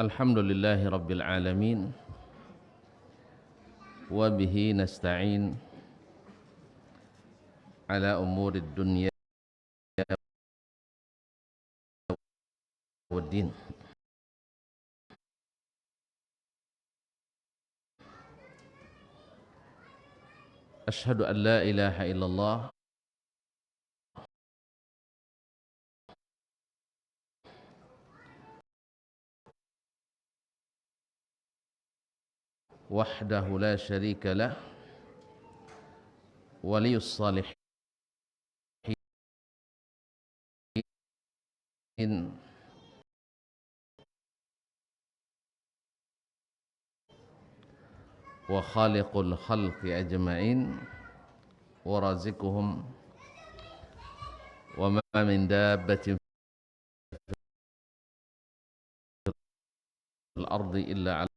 Alhamdulillahi Rabbil Alamin. Wa bihi nasta'in ala umurid dunya waddin. Ashhadu an la ilaha illallah wahdahu la syarika lah, waliyus salihin wa khaliqul khalqi ajma'in wa razikuhum wa ma min dabbatin fil ardi illa 'ala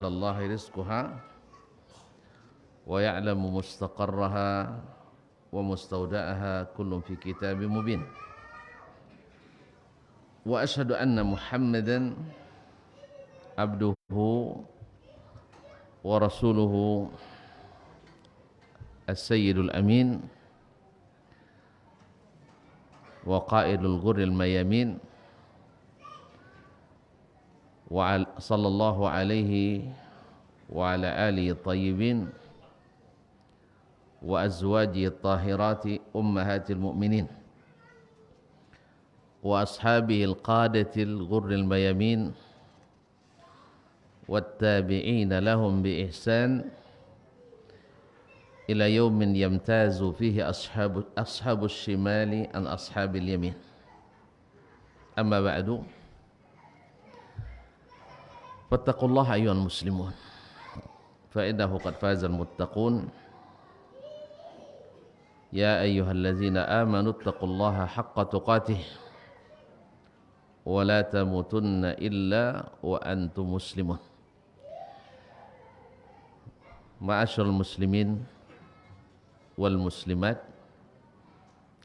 Allahi rizquha wa ya'lamu mustaqarraha wa mustawda'aha kullun fi kitabim mubin. Wa ashhadu anna Muhammadan abduhu wa rasuluhu as-sayyidul amin wa qaidul ghurril mayamin wa sallallahu alaihi wa ala alihi tayyibin wa azwajihi tahirati ummahatil mu'minin wa ashabihi al-qadatil ghurril mayamin wattabi'ina lahum bi ihsan ila yaumin yamtazu fihi ashabus shimali an ashabil yamin. Amma ba'du, fattaqullaha ayyuhal muslimun fa innahu qad fazal muttaqun. Ya ayyuhallazina amanu ittaqullaha haqqa tuqatih wa la tamutunna illa wa antum muslimun. Ma'asyiral muslimin wal muslimat,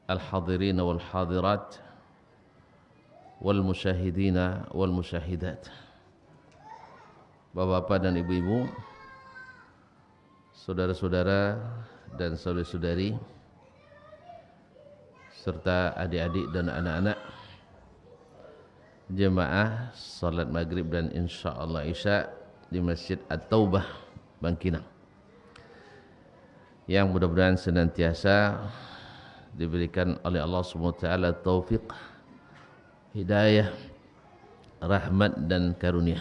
al-hadirin wal hadirat, wal musyahidina wal musyahidat. Bapak-bapak dan ibu-ibu, saudara-saudara dan saudari-saudari, serta adik-adik dan anak-anak jemaah salat maghrib dan insyaallah isya di Masjid At-Taubah Bangkinang, yang mudah-mudahan senantiasa diberikan oleh Allah SWT taufik, hidayah, rahmat dan karunia.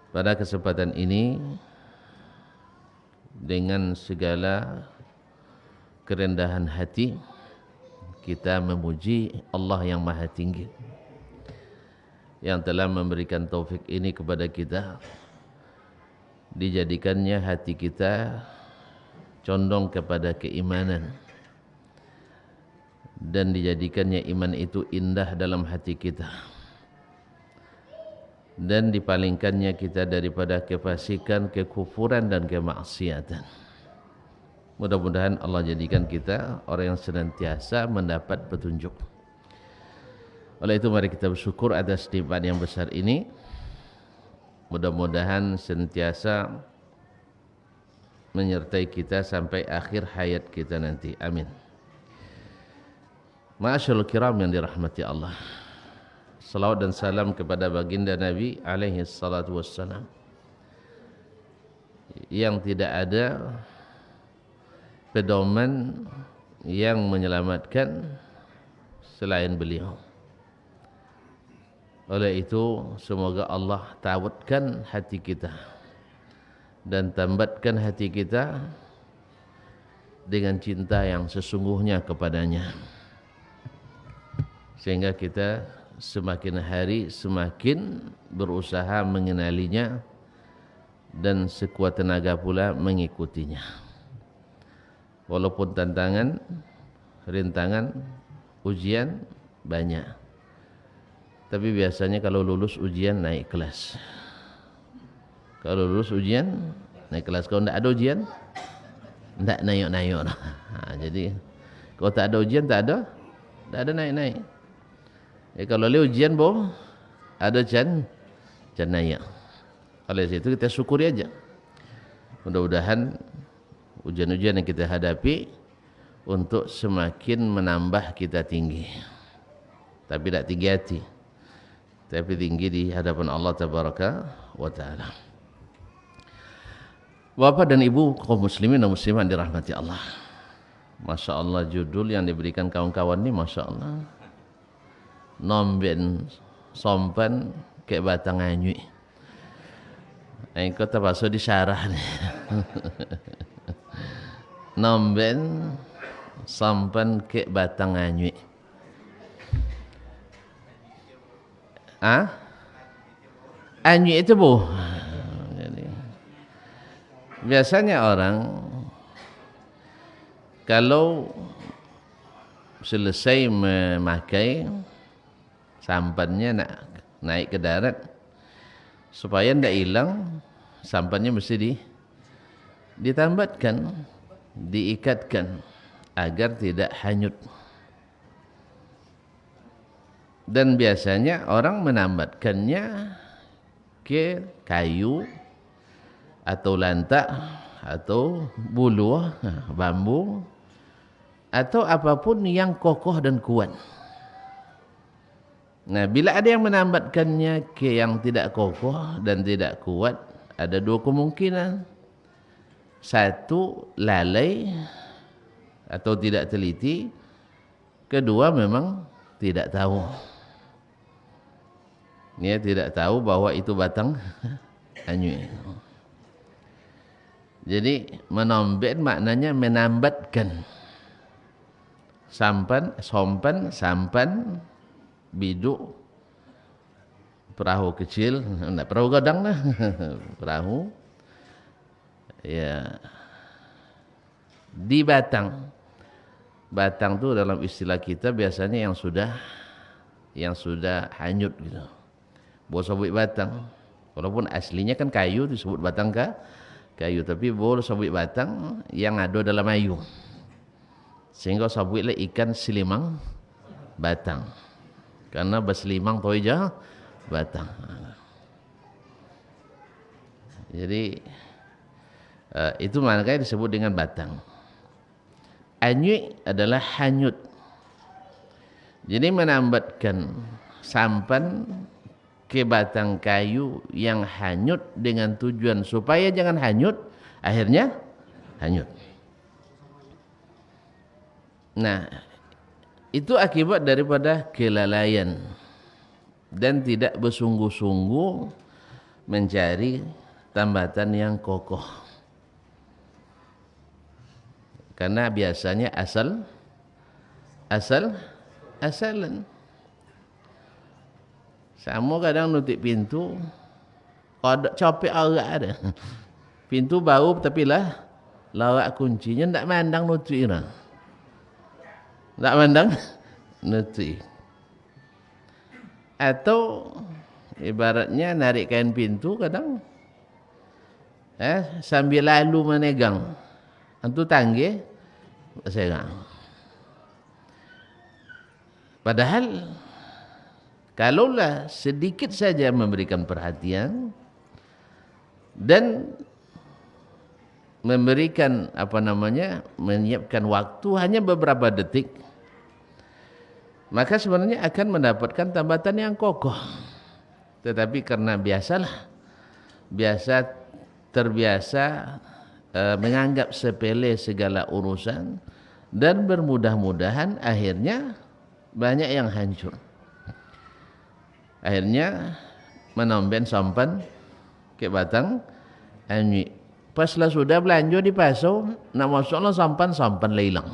Pada kesempatan ini, dengan segala kerendahan hati, kita memuji Allah yang Maha Tinggi yang telah memberikan taufik ini kepada kita, dijadikannya hati kita condong kepada keimanan dan dijadikannya iman itu indah dalam hati kita, dan dipalingkannya kita daripada kefasikan, kekufuran dan kemaksiatan. Mudah-mudahan Allah jadikan kita orang yang senantiasa mendapat petunjuk. Oleh itu mari kita bersyukur atas nikmat yang besar ini. Mudah-mudahan senantiasa menyertai kita sampai akhir hayat kita nanti. Amin. Ma'asyiral kiram yang dirahmati Allah, salawat dan salam kepada baginda Nabi alaihi salatu wassalam, yang tidak ada pedoman yang menyelamatkan selain beliau. Oleh itu semoga Allah tawatkan hati kita dan tambatkan hati kita dengan cinta yang sesungguhnya kepadanya, sehingga kita semakin hari semakin berusaha mengenalinya dan sekuat tenaga pula mengikutinya. Walaupun tantangan, rintangan, ujian banyak, tapi biasanya kalau lulus ujian naik kelas. Kalau lulus ujian naik kelas. Kalau tidak ada ujian, tidak naik-naik. Jadi kalau tak ada ujian, tak ada Tidak ada naik-naik. Ya, kalau le ujian boh ada can naik. Oleh itu kita syukuri aja. Mudah-mudahan ujian-ujian yang kita hadapi untuk semakin menambah kita tinggi. Tapi tidak tinggi hati, tapi tinggi di hadapan Allah Tabaraka wa Ta'ala. Bapak dan Ibu kaum muslimin dan muslimat dirahmati Allah. Masya Allah, judul yang diberikan kawan-kawan ini Masya Allah. Nomben sompan ke batang anyui. Engkau terpaksa disyarah nih. Nomben sompan ke batang anyui. Anyui itu bu. Biasanya orang kalau selesai memakai sampannya nak naik ke darat, supaya tidak hilang sampannya mesti ditambatkan, diikatkan agar tidak hanyut. Dan biasanya orang menambatkannya ke kayu atau lantak atau bulu bambu atau apapun yang kokoh dan kuat. Nah, bila ada yang menambatkannya ke yang tidak kokoh dan tidak kuat, ada dua kemungkinan. Satu, lalai atau tidak teliti. Kedua, memang tidak tahu. Dia tidak tahu bahwa itu batang anyui. Jadi menomben maknanya menambatkan. Sompan, biduk, perahu kecil, enggak perahu gadang lah, perahu, ya, di batang. Batang tu dalam istilah kita biasanya yang sudah hanyut gitu. Boleh sebut batang, walaupun aslinya kan kayu disebut batang kayu, tapi boleh sebut batang yang ada dalam ayu. Sehingga sabutlah ikan silimang batang. Karena berselimang toija batang. Jadi itu maknanya disebut dengan batang. Anyui adalah hanyut. Jadi menambatkan sampan ke batang kayu yang hanyut dengan tujuan supaya jangan hanyut, akhirnya hanyut. Nah, itu akibat daripada kelalaian dan tidak bersungguh-sungguh mencari tambatan yang kokoh. Karena biasanya asalan. Sama kadang nutup pintu, ada capek arak ada. Pintu bau tapi lah lawak kuncinya ndak mandang nutup ira. Tak mandang nuti. Atau ibaratnya narik kain pintu kadang sambil lalu menegang. Antu tangge segang. Padahal kalaulah sedikit saja memberikan perhatian dan memberikan menyiapkan waktu hanya beberapa detik, maka sebenarnya akan mendapatkan tambatan yang kokoh. Tetapi karena terbiasa menganggap sepele segala urusan dan bermudah-mudahan akhirnya banyak yang hancur. Akhirnya menomben sampan ke batang anyui. Pas lah sudah belanja di pasar, nak masuklah sampan hilang.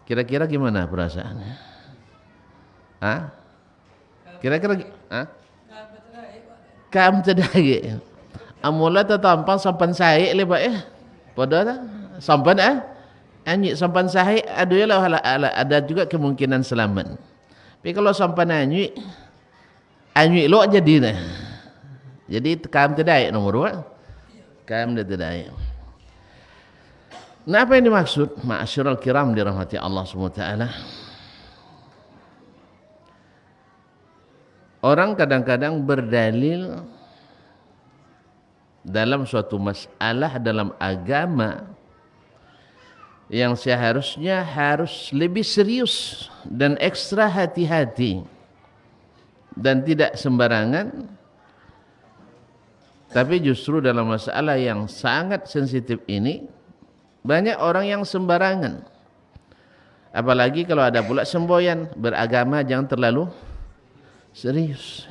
Kira-kira gimana perasaannya? Kira-kira kam tedage. Amula tatampan sampan saik le pak Pada sampan anyik sampan saik ada juga kemungkinan selamat. Tapi kalau sampan anyik lo jadi dah. Jadi kam tedage nomor 2. Kam dia tedage. Nah, apa yang dimaksud? Ma'asyiral kiram dirahmati Allah SWT. Orang kadang-kadang berdalil dalam suatu masalah dalam agama yang seharusnya harus lebih serius dan ekstra hati-hati dan tidak sembarangan, tapi justru dalam masalah yang sangat sensitif ini banyak orang yang sembarangan. Apalagi kalau ada pula semboyan, beragama jangan terlalu serius.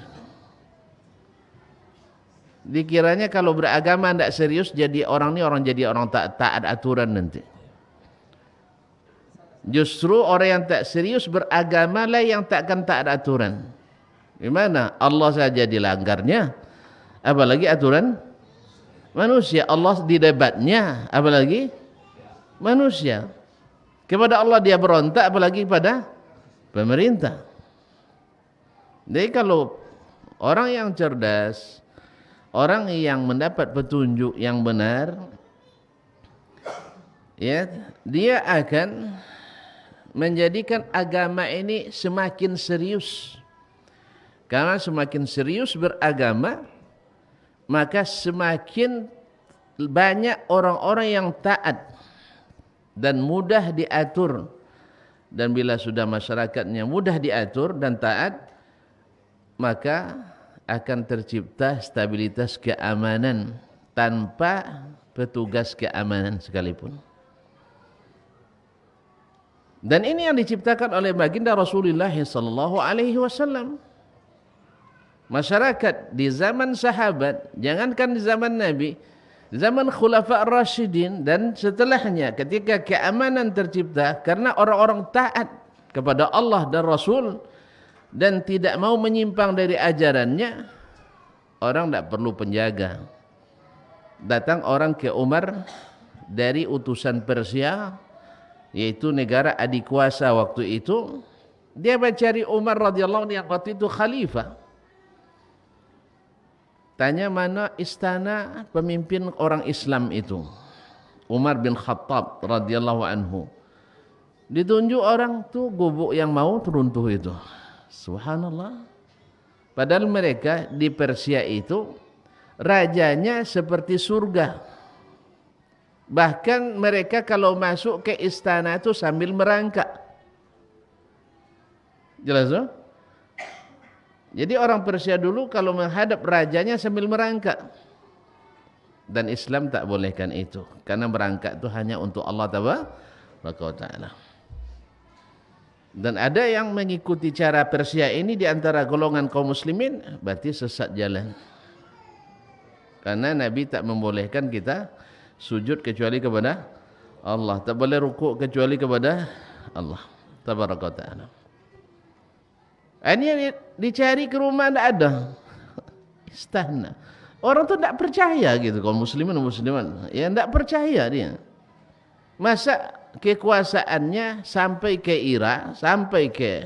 Dikiranya kalau beragama tidak serius, jadi orang tak taat aturan nanti. Justru orang yang tak serius beragama lah yang takkan taat aturan. Gimana? Allah saja dilanggarnya, apalagi aturan manusia. Allah didebatnya, apalagi manusia. Kepada Allah dia berontak, apalagi pada pemerintah. Jadi kalau orang yang cerdas, orang yang mendapat petunjuk yang benar, ya, dia akan menjadikan agama ini semakin serius. Karena semakin serius beragama, maka semakin banyak orang-orang yang taat dan mudah diatur. Dan bila sudah masyarakatnya mudah diatur dan taat, maka akan tercipta stabilitas keamanan tanpa petugas keamanan sekalipun. Dan ini yang diciptakan oleh baginda Rasulullah sallallahu alaihi wasallam. Masyarakat di zaman sahabat, jangankan di zaman Nabi, zaman Khulafa Ar-Rasyidin dan setelahnya, ketika keamanan tercipta karena orang-orang taat kepada Allah dan Rasul dan tidak mau menyimpang dari ajarannya, orang tidak perlu penjaga. Datang orang ke Umar dari utusan Persia, yaitu negara adik kuasa waktu itu. Dia mencari Umar radhiyallahu anhu yang waktu itu khalifah. Tanya mana istana pemimpin orang Islam itu. Umar bin Khattab radhiyallahu anhu. Ditunjuk orang tu gubuk yang mau runtuh itu. Subhanallah. Padahal mereka di Persia itu rajanya seperti surga. Bahkan mereka kalau masuk ke istana itu sambil merangkak. Jelas tak? Jadi orang Persia dulu kalau menghadap rajanya sambil merangkak. Dan Islam tak bolehkan itu. Karena merangkak itu hanya untuk Allah Ta'ala. Dan ada yang mengikuti cara Persia ini di antara golongan kaum muslimin, berarti sesat jalan. Karena Nabi tak membolehkan kita sujud kecuali kepada Allah. Tak boleh rukuk kecuali kepada Allah Tabaraka Ta'ala. Ini dicari ke rumah tidak ada. Istana. Orang tu tidak percaya gitu. Kalau muslimin. Ya tidak percaya dia. Masa kekuasaannya sampai ke Irak, sampai ke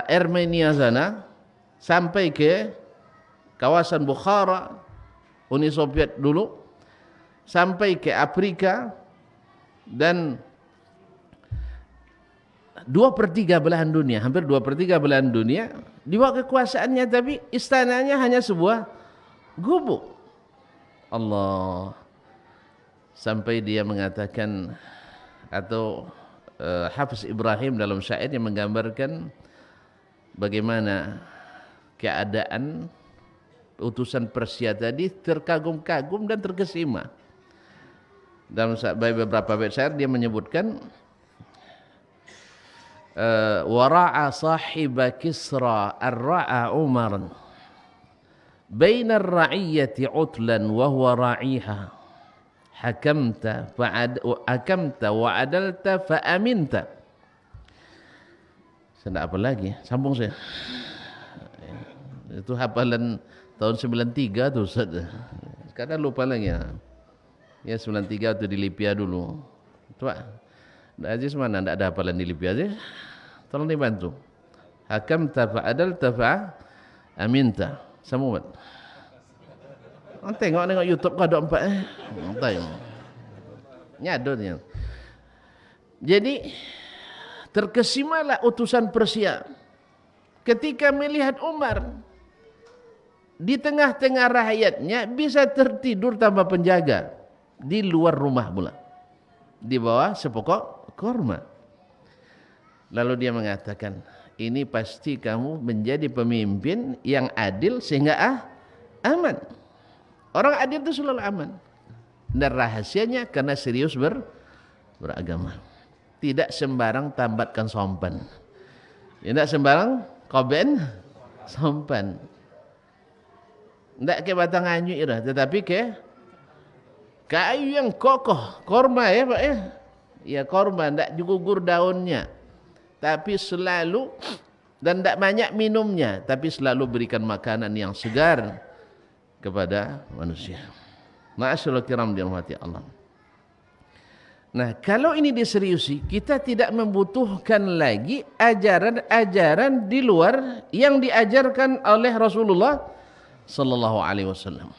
Armenia sana, sampai ke kawasan Bukhara, Uni Soviet dulu, sampai ke Afrika, dan 2/3 belahan dunia, hampir 2/3 belahan dunia, di bawah kekuasaannya, tapi istananya hanya sebuah gubuk. Allah. Sampai dia mengatakan, atau Hafiz Ibrahim dalam syair yang menggambarkan bagaimana keadaan utusan Persia tadi, terkagum-kagum dan terkesima. Dalam beberapa bait syair dia menyebutkan, wara'a sahiba Kisra ar-ra'a Umaran baina ar-ra'iyyati utlan wa huwa ra'iha hakamta wa adalta fa aminta. Saya apa lagi? Sambung saya. Itu hafalan tahun 93 tu Ustaz. Sekarang lupa lagi ya. Ya 93 tu di Libya dulu. Tuan Aziz mana tidak ada hafalan di Libya Aziz? Tolong dibantu. Hakamta fa adalta fa aminta. Sambung. Tengok YouTube kau ada 4 Tengok. Nyadurnya. Jadi terkesimalah utusan Persia ketika melihat Umar di tengah-tengah rakyatnya bisa tertidur tanpa penjaga di luar rumah pula, di bawah sepokok korma. Lalu dia mengatakan, ini pasti kamu menjadi pemimpin yang adil sehingga aman. Orang adil itu selalu aman. Dan rahasianya karena serius beragama. Tidak sembarang tambatkan sompan. Tidak sembarang koben sompan. Tidak ke batang anyu ira, tetapi ke kayu yang kokoh. Korma ya Pak ya. Ya korma, tidak gugur daunnya. Tapi selalu, dan tidak banyak minumnya. Tapi selalu berikan makanan yang segar kepada manusia. Ma'asyiral kiram dirahmati Allah. Nah, kalau ini diseriusi, kita tidak membutuhkan lagi ajaran-ajaran di luar yang diajarkan oleh Rasulullah sallallahu alaihi wasallam.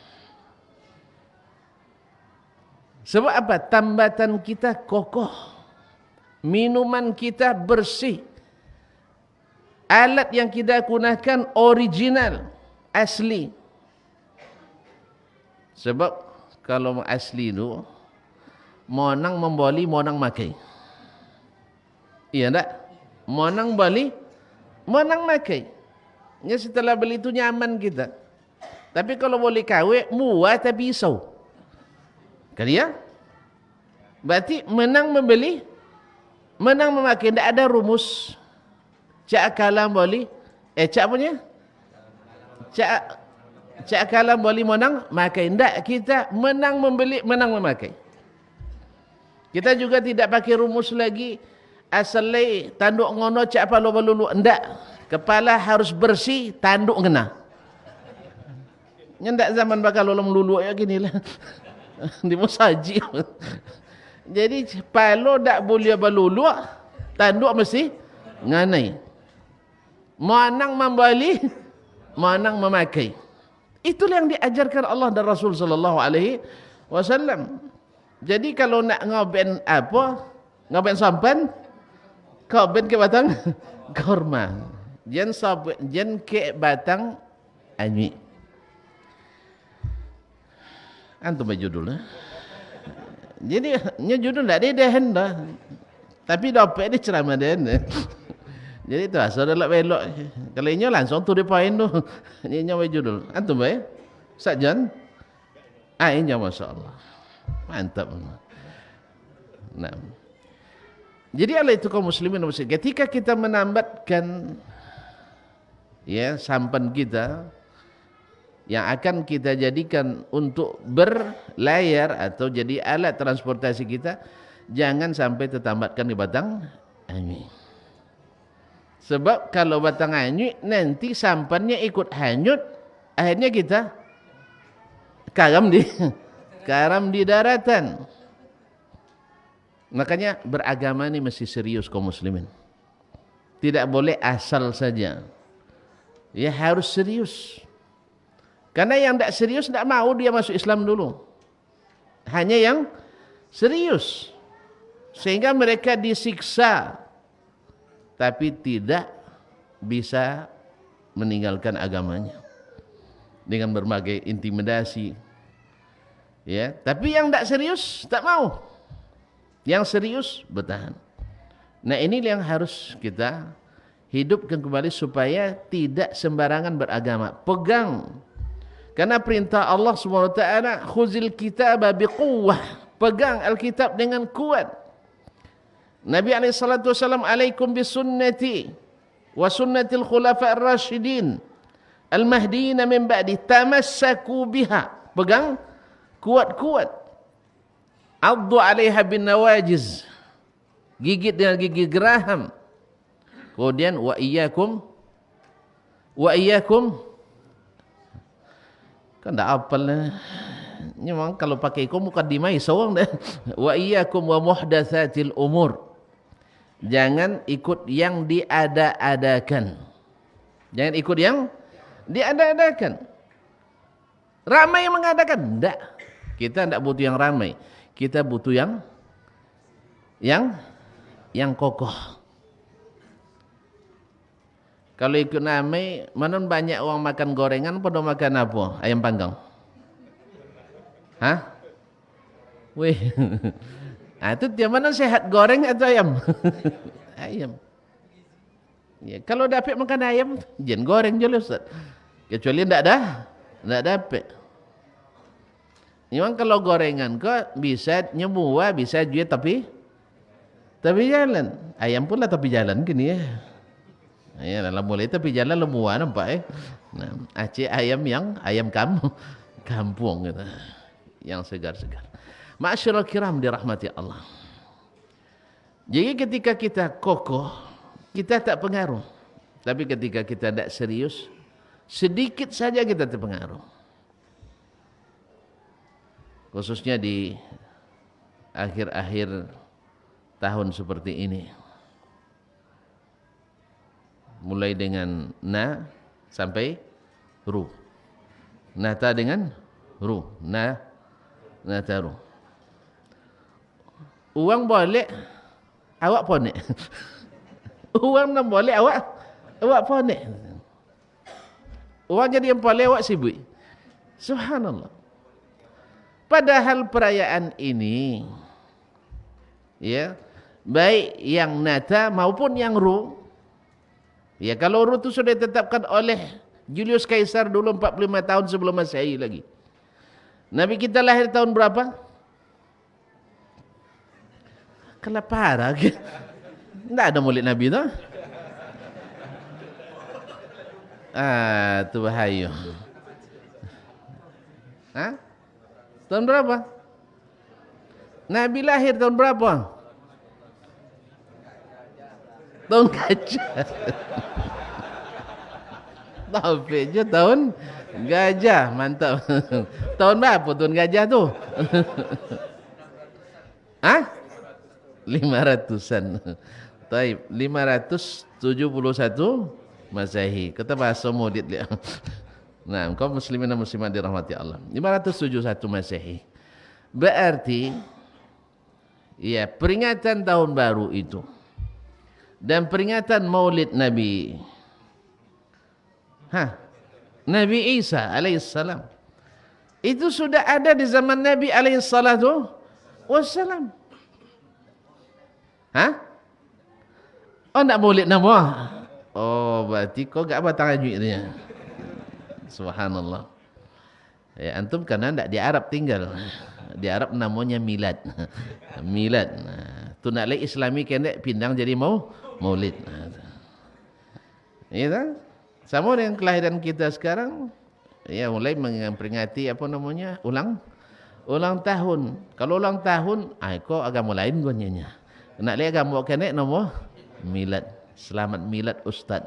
Sebab apa? Tambatan kita kokoh, minuman kita bersih, alat yang kita gunakan original, asli. Sebab kalau asli itu monang membeli, monang makai. Iya tak? Monang beli, monang makai. Ya setelah beli itu nyaman kita. Tapi kalau boleh kawe, muat tapi isau. Kan ya? Berarti menang membeli, menang memakai. Tidak ada rumus. Cak kalam boleh. Cak punya? Cak kalam boleh menang makai. Tidak, kita menang membeli, menang memakai. Kita juga tidak pakai rumus lagi. Asalnya tanduk ngono cak palo balulu. Tidak. Kepala harus bersih, tanduk kena. Nyendak zaman bakal lolong lulu ya gini lah. Di musaji. Jadi palo tak boleh balulu, tanduk mesti nganai. Manang membeli, manang memakai. Itulah yang diajarkan Allah dan Rasul sallallahu alaihi wasallam. Jadi kalau nak ngoben apa? Ngoben sampan, ngoben ke batang korma. Jen sampan, jen ke batang anyi. Antum judul lah. Jadi judul tak ada dah. Tapi dapat ni ceramah dia. Jadi tu asal dah belok. Kalau ini langsung tu dia poin tu. Ini nyawa judul. Antum baik? Sajan? Ini masya-Allah. Mantap. Nah. Jadi Allah itu kaum muslimin dan muslimat. Ketika kita menambatkan ya sampan kita yang akan kita jadikan untuk berlayar atau jadi alat transportasi kita, jangan sampai tertambatkan di batang anyu. Sebab kalau batang anyu nanti sampannya ikut hanyut, akhirnya kita karam di daratan. Makanya beragama ini mesti serius kaum muslimin. Tidak boleh asal saja. Ya harus serius. Karena yang tidak serius tidak mau dia masuk Islam dulu. Hanya yang serius. Sehingga mereka disiksa. Tapi tidak bisa meninggalkan agamanya. Dengan berbagai intimidasi. Ya, tapi yang tidak serius tak mau. Yang serius bertahan. Nah ini yang harus kita hidupkan kembali supaya tidak sembarangan beragama. Pegang. Karena perintah Allah SWT, khuzil kitaba biquwwah. Pegang Alkitab dengan kuat. Nabi SAW, alaikum bisunnati wa sunnatil khulafa ar-rashidin al-mahdiyina min ba'di tamassaku biha. Pegang kuat-kuat. Addu alaiha bin nawajiz. Gigit dengan gigi geraham. Kemudian wa iyyakum kan tak apal lah. Memang kalau pakai ikum mukaddimah seorang dah. Wa iyyakum wa muhdatsatil umur. Jangan ikut yang diada-adakan. Jangan ikut yang diada-adakan. Ramai yang mengadakan. Tak. Kita tak butuh yang ramai. Kita butuh yang yang kokoh. Kalau ikut namai, mana banyak orang makan gorengan, pada makan apa? Ayam panggang. Hah? Wih. Ah, itu dia mana sehat, goreng atau ayam? Ayam. Ya, kalau dapat makan ayam, jangan goreng je Ustaz. Kecuali tidak dapat. Memang kalau gorengan kok bisa nyemua, bisa juga tapi jalan. Ayam pula tapi jalan gini ya. Ya, dalam mulai tapi jalan lemua nampak Nah, Aceh ayam kampung gitu. Yang segar-segar. Ma'asyiral kiram dirahmati Allah. Jadi ketika kita kokoh, kita tak pengaruh. Tapi ketika kita tidak serius, sedikit saja kita terpengaruh. Khususnya di akhir-akhir tahun seperti ini. Mulai dengan na sampai ru. Nata dengan ru. Nata ru. Uang boleh, awak ponek. Uang nak boleh, awak ponek. Uang jadi yang boleh, awak sibuk. Subhanallah. Padahal perayaan ini, ya, baik yang nata maupun yang ru, ya kalau ru itu sudah ditetapkan oleh Julius Caesar dulu 45 tahun sebelum Masehi lagi. Nabi kita lahir tahun berapa? Kelaparan. Tidak ada maulid Nabi tu. Tu bahaya. Tahun berapa? Nabi lahir tahun berapa? Tahun gajah. Taufik je tahun gajah. Mantap. Tahun berapa tahun gajah tu? 500-an. Taib, 571 Masehi. Kita bahasa maulid dia. Nah, kaum muslimin dan muslimat dirahmati Allah. 571 Masehi. Berarti ya, peringatan tahun baru itu dan peringatan Maulid Nabi Nabi Isa alaihissalam itu sudah ada di zaman Nabi alaihissalatu wassalam. Oh, nak Maulid nama? Oh, berarti kau gak batang ajuitnya. Subhanallah. Ya, antum karena tidak di Arab tinggal. Di Arab namanya milad. Milad. Tu nak lagi Islami kena pindang jadi Maulid. Ya kan? Sama dengan kelahiran kita sekarang, ya mulai memperingati apa namanya? Ulang tahun. Kalau ulang tahun, kau agama lain gonnya. Nak lagi agama kena nama milad. Selamat milad Ustaz.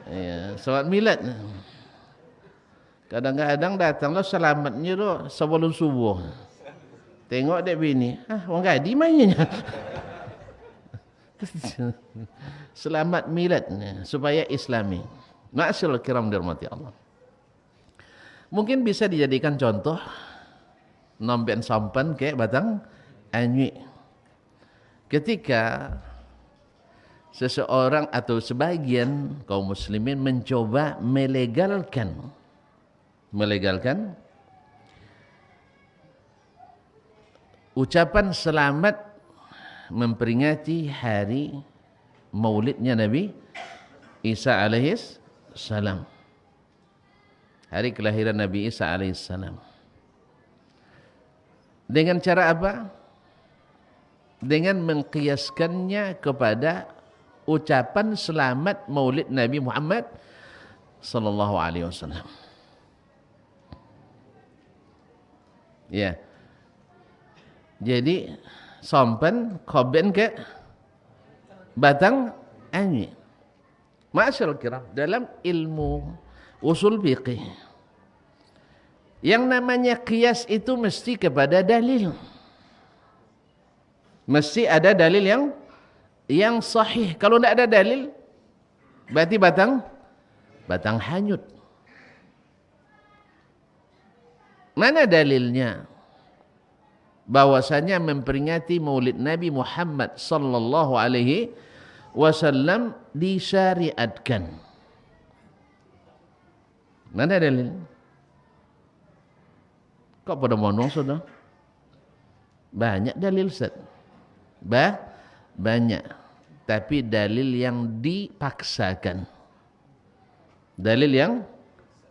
Ya, selamat milad. Kadang-kadang datanglah selamatnya tu sebelum subuh. Tengok dek bini, orang gadi mainnya. Selamat milad supaya Islami. Ma'asyiral kiram dirahmati Allah. Mungkin bisa dijadikan contoh nomben sampan ke batang anyui. Ketika seseorang atau sebagian kaum muslimin mencoba melegalkan ucapan selamat memperingati hari maulidnya Nabi Isa alaihis salam. Hari kelahiran Nabi Isa alaihis salam. Dengan cara apa? Dengan mengkiaskannya kepada ucapan selamat maulid Nabi Muhammad sallallahu alaihi wasallam. Ya. Jadi sampan koben ke batang anyui. Ma'asyiral kiram, dalam ilmu usul fiqih yang namanya qiyas itu mesti kepada dalil. Mesti ada dalil yang sahih. Kalau tidak ada dalil, berarti batang hanyut. Mana dalilnya? bahwasanya memperingati Maulid Nabi Muhammad sallallahu alaihi wasallam disyariatkan. Mana dalil? Kok pada monong sudah? Banyak dalil Ustaz. Banyak. Tapi dalil yang dipaksakan. Dalil yang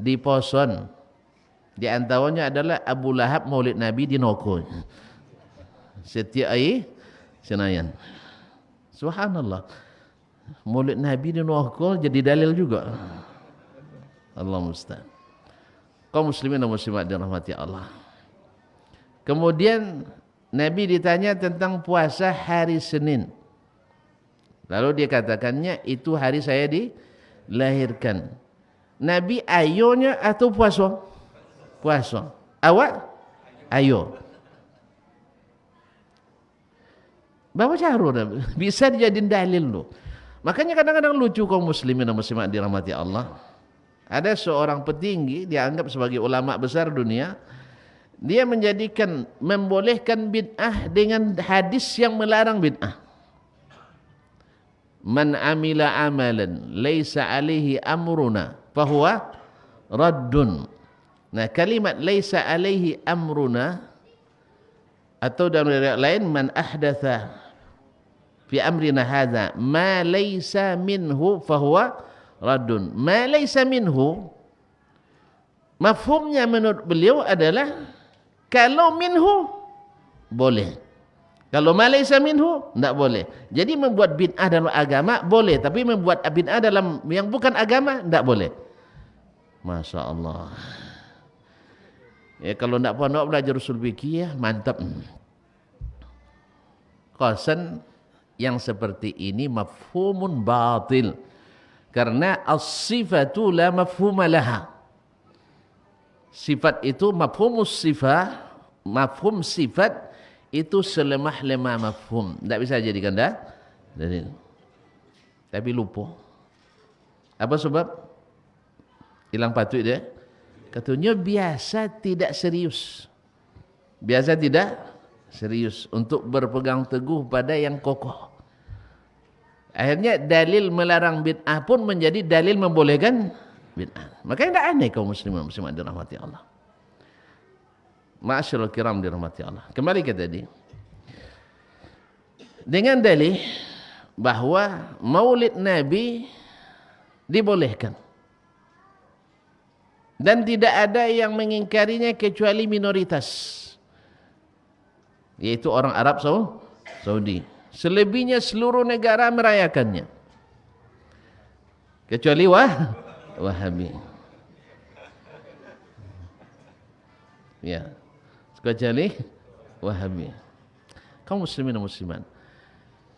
diposon. Di antaranya adalah Abu Lahab Maulid Nabi di Noko. Setiap air Senayan. Subhanallah. Maulid Nabi di Noko jadi dalil juga. Allah musta'an. Kaum muslimin dan muslimat dirahmati Allah. Kemudian Nabi ditanya tentang puasa hari Senin. Lalu dia katakannya itu hari saya dilahirkan. Nabi ayonya atau puasa? Puasa. Awak? Ayo. Bapak caru bisa dijadiin dalil loh. Makanya kadang-kadang lucu kaum muslimin dan muslimat dirahmati Allah. Ada seorang petinggi dianggap sebagai ulama besar dunia. Dia membolehkan bid'ah dengan hadis yang melarang bid'ah. Man amila amalan laisa alaihi amruna fahuwa raddun. Nah, kalimat laisa alaihi amruna atau dalam riwayat lain man ahdatha fi amrina hadza ma laisa minhu fahuwa raddun. Ma laisa minhu mafhumnya menurut beliau adalah kalau minhu boleh. Kalau ma laisa minhu tidak boleh. Jadi membuat bid'ah dalam agama boleh, tapi membuat bid'ah dalam yang bukan agama tidak boleh. Masya Allah. Ya kalau tidak pernah belajar usul fikih ya mantap. Qasan yang seperti ini mafhumun batil. Karena as-sifatu la mafhuma laha. Sifat itu mafhum sifat itu selemah-lemah mafhum. Tidak bisa jadikan dalil. Tapi lupa. Apa sebab? Hilang patut dia. Katanya biasa tidak serius. Biasa tidak serius untuk berpegang teguh pada yang kokoh. Akhirnya dalil melarang bid'ah pun menjadi dalil membolehkan bid'ah. Makanya tidak aneh kaum muslimin muslimat dirahmati Allah. Ma'asyiral kiram dirahmati Allah. Kembali ke tadi. Dengan dalil bahawa Maulid Nabi dibolehkan. Dan tidak ada yang mengingkarinya kecuali minoritas. Yaitu orang Arab Saudi. Selebihnya seluruh negara merayakannya. Kecuali Wahabi. Ya. Kecuali Wahabi. Kaum muslimin dan muslimat.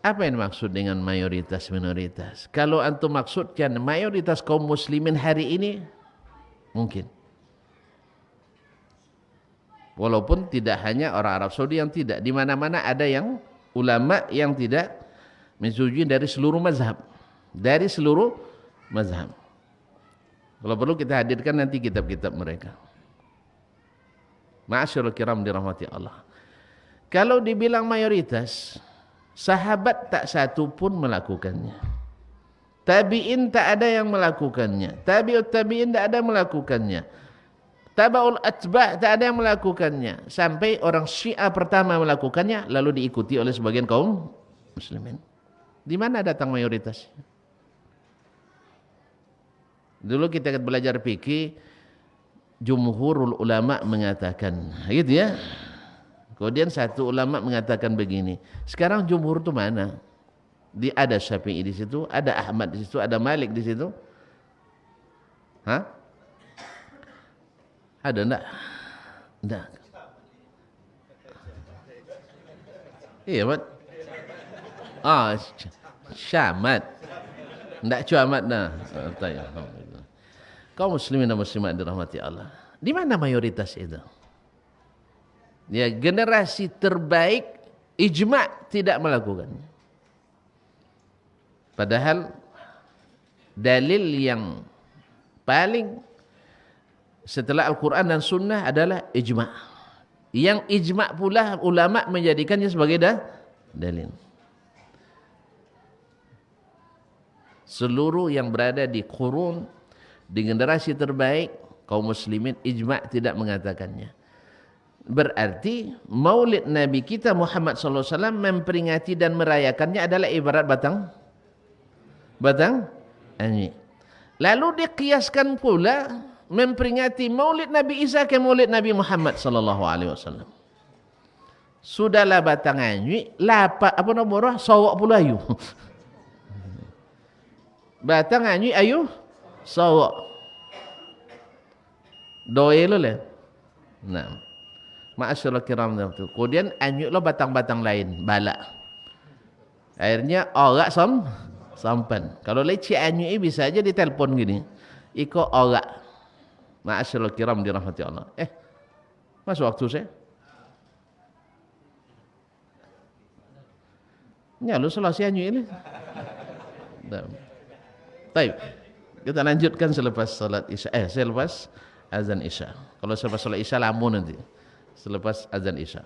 Apa yang maksud dengan mayoritas minoritas? Kalau antum maksudkan mayoritas kaum muslimin hari ini, mungkin. Walaupun tidak hanya orang Arab Saudi yang tidak. Di mana-mana ada yang ulama yang tidak menyetujui dari seluruh mazhab. Dari seluruh mazhab. Kalau perlu kita hadirkan nanti kitab-kitab mereka. Ma'asyiral kiram dirahmati Allah. Kalau dibilang mayoritas, sahabat tak satu pun melakukannya. Tabi'in tak ada yang melakukannya. Tabi'ut tabi'in tak ada melakukannya. Tabaul atba' tak ada yang melakukannya. Sampai orang Syiah pertama melakukannya, lalu diikuti oleh sebagian kaum muslimin. Di mana datang mayoritas? Dulu kita belajar fikih, jumhurul ulama mengatakan, gitu ya. Kemudian satu ulama mengatakan begini. Sekarang jumhur itu mana? Ada Syafi'i di situ, ada Ahmad di situ, ada Malik di situ. Hah? Ada enggak? Enggak. Iya, Mat. Syamat. Enggak cuamat dah. Kaum muslimin dan muslimat dirahmati Allah. Di mana mayoritas itu? Ya, generasi terbaik ijma' tidak melakukannya. Padahal dalil yang paling setelah Al-Quran dan Sunnah adalah ijma'. Yang ijma' pula ulama menjadikannya sebagai dalil. Seluruh yang berada di qurun, di generasi terbaik kaum muslimin, ijma' tidak mengatakannya. Berarti maulid Nabi kita Muhammad sallallahu alaihi wasallam memperingati dan merayakannya adalah ibarat batang anjing. Lalu dikiaskan pula memperingati maulid Nabi Isa ke maulid Nabi Muhammad sallallahu alaihi wasallam. Sudahlah batang anjing, lapa apa nomor sawak pula ayu. Batang anjing ayu sawak. Doe lo le. Nah. Ma'asyiral kiram, kemudian anjing lo batang-batang lain, bala. Akhirnya orak sampan. Kalau leci anjing bisa aja ditelepon gini. Iko orak. Ma'asyiral kiram dirahmati Allah. Masuk waktu saya. Ya lu selesai anjing ini. Baik. Kita lanjutkan selepas salat Isya. Selepas azan Isya. Kalau selepas salat Isya lamun nanti. Selepas azan Isya.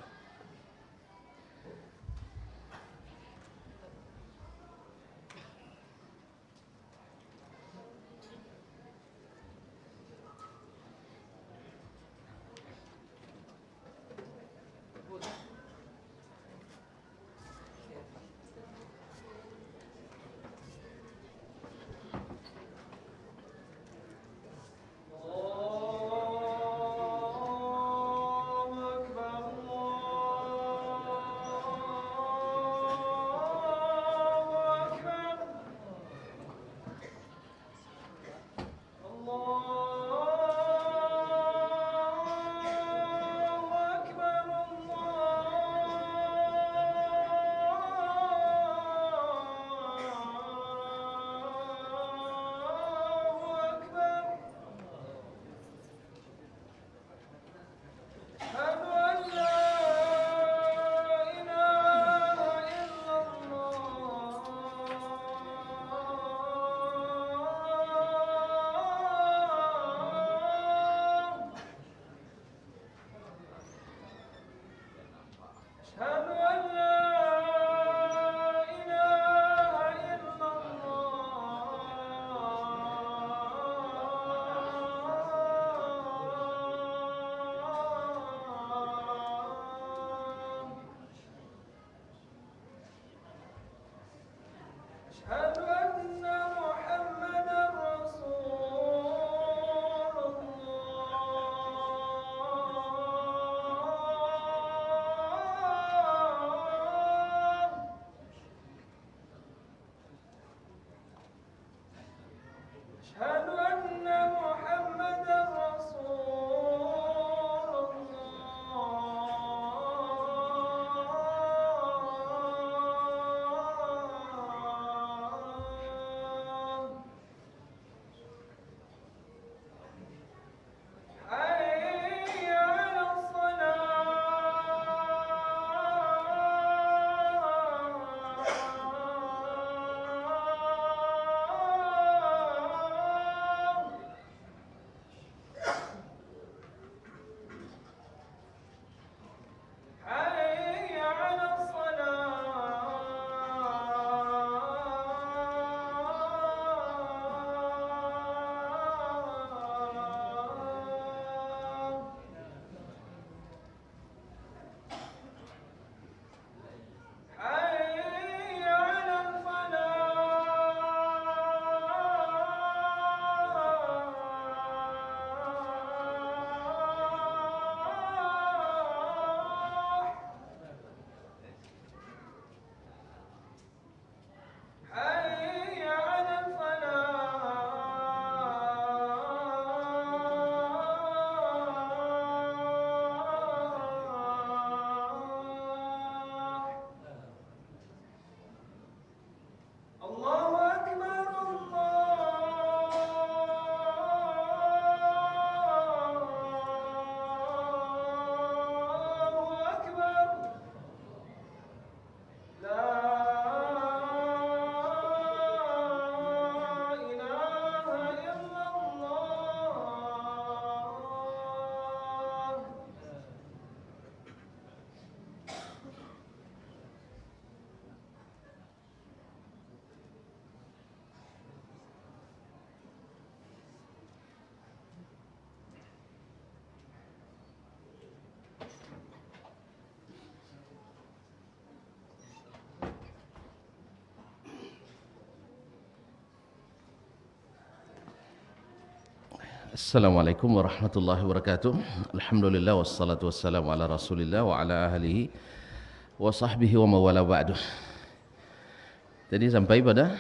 Assalamualaikum warahmatullahi wabarakatuh. Alhamdulillah wassalatu wassalamu ala Rasulillah wa ala alihi wa sahbihi wa mawala ba'du. Jadi sampai pada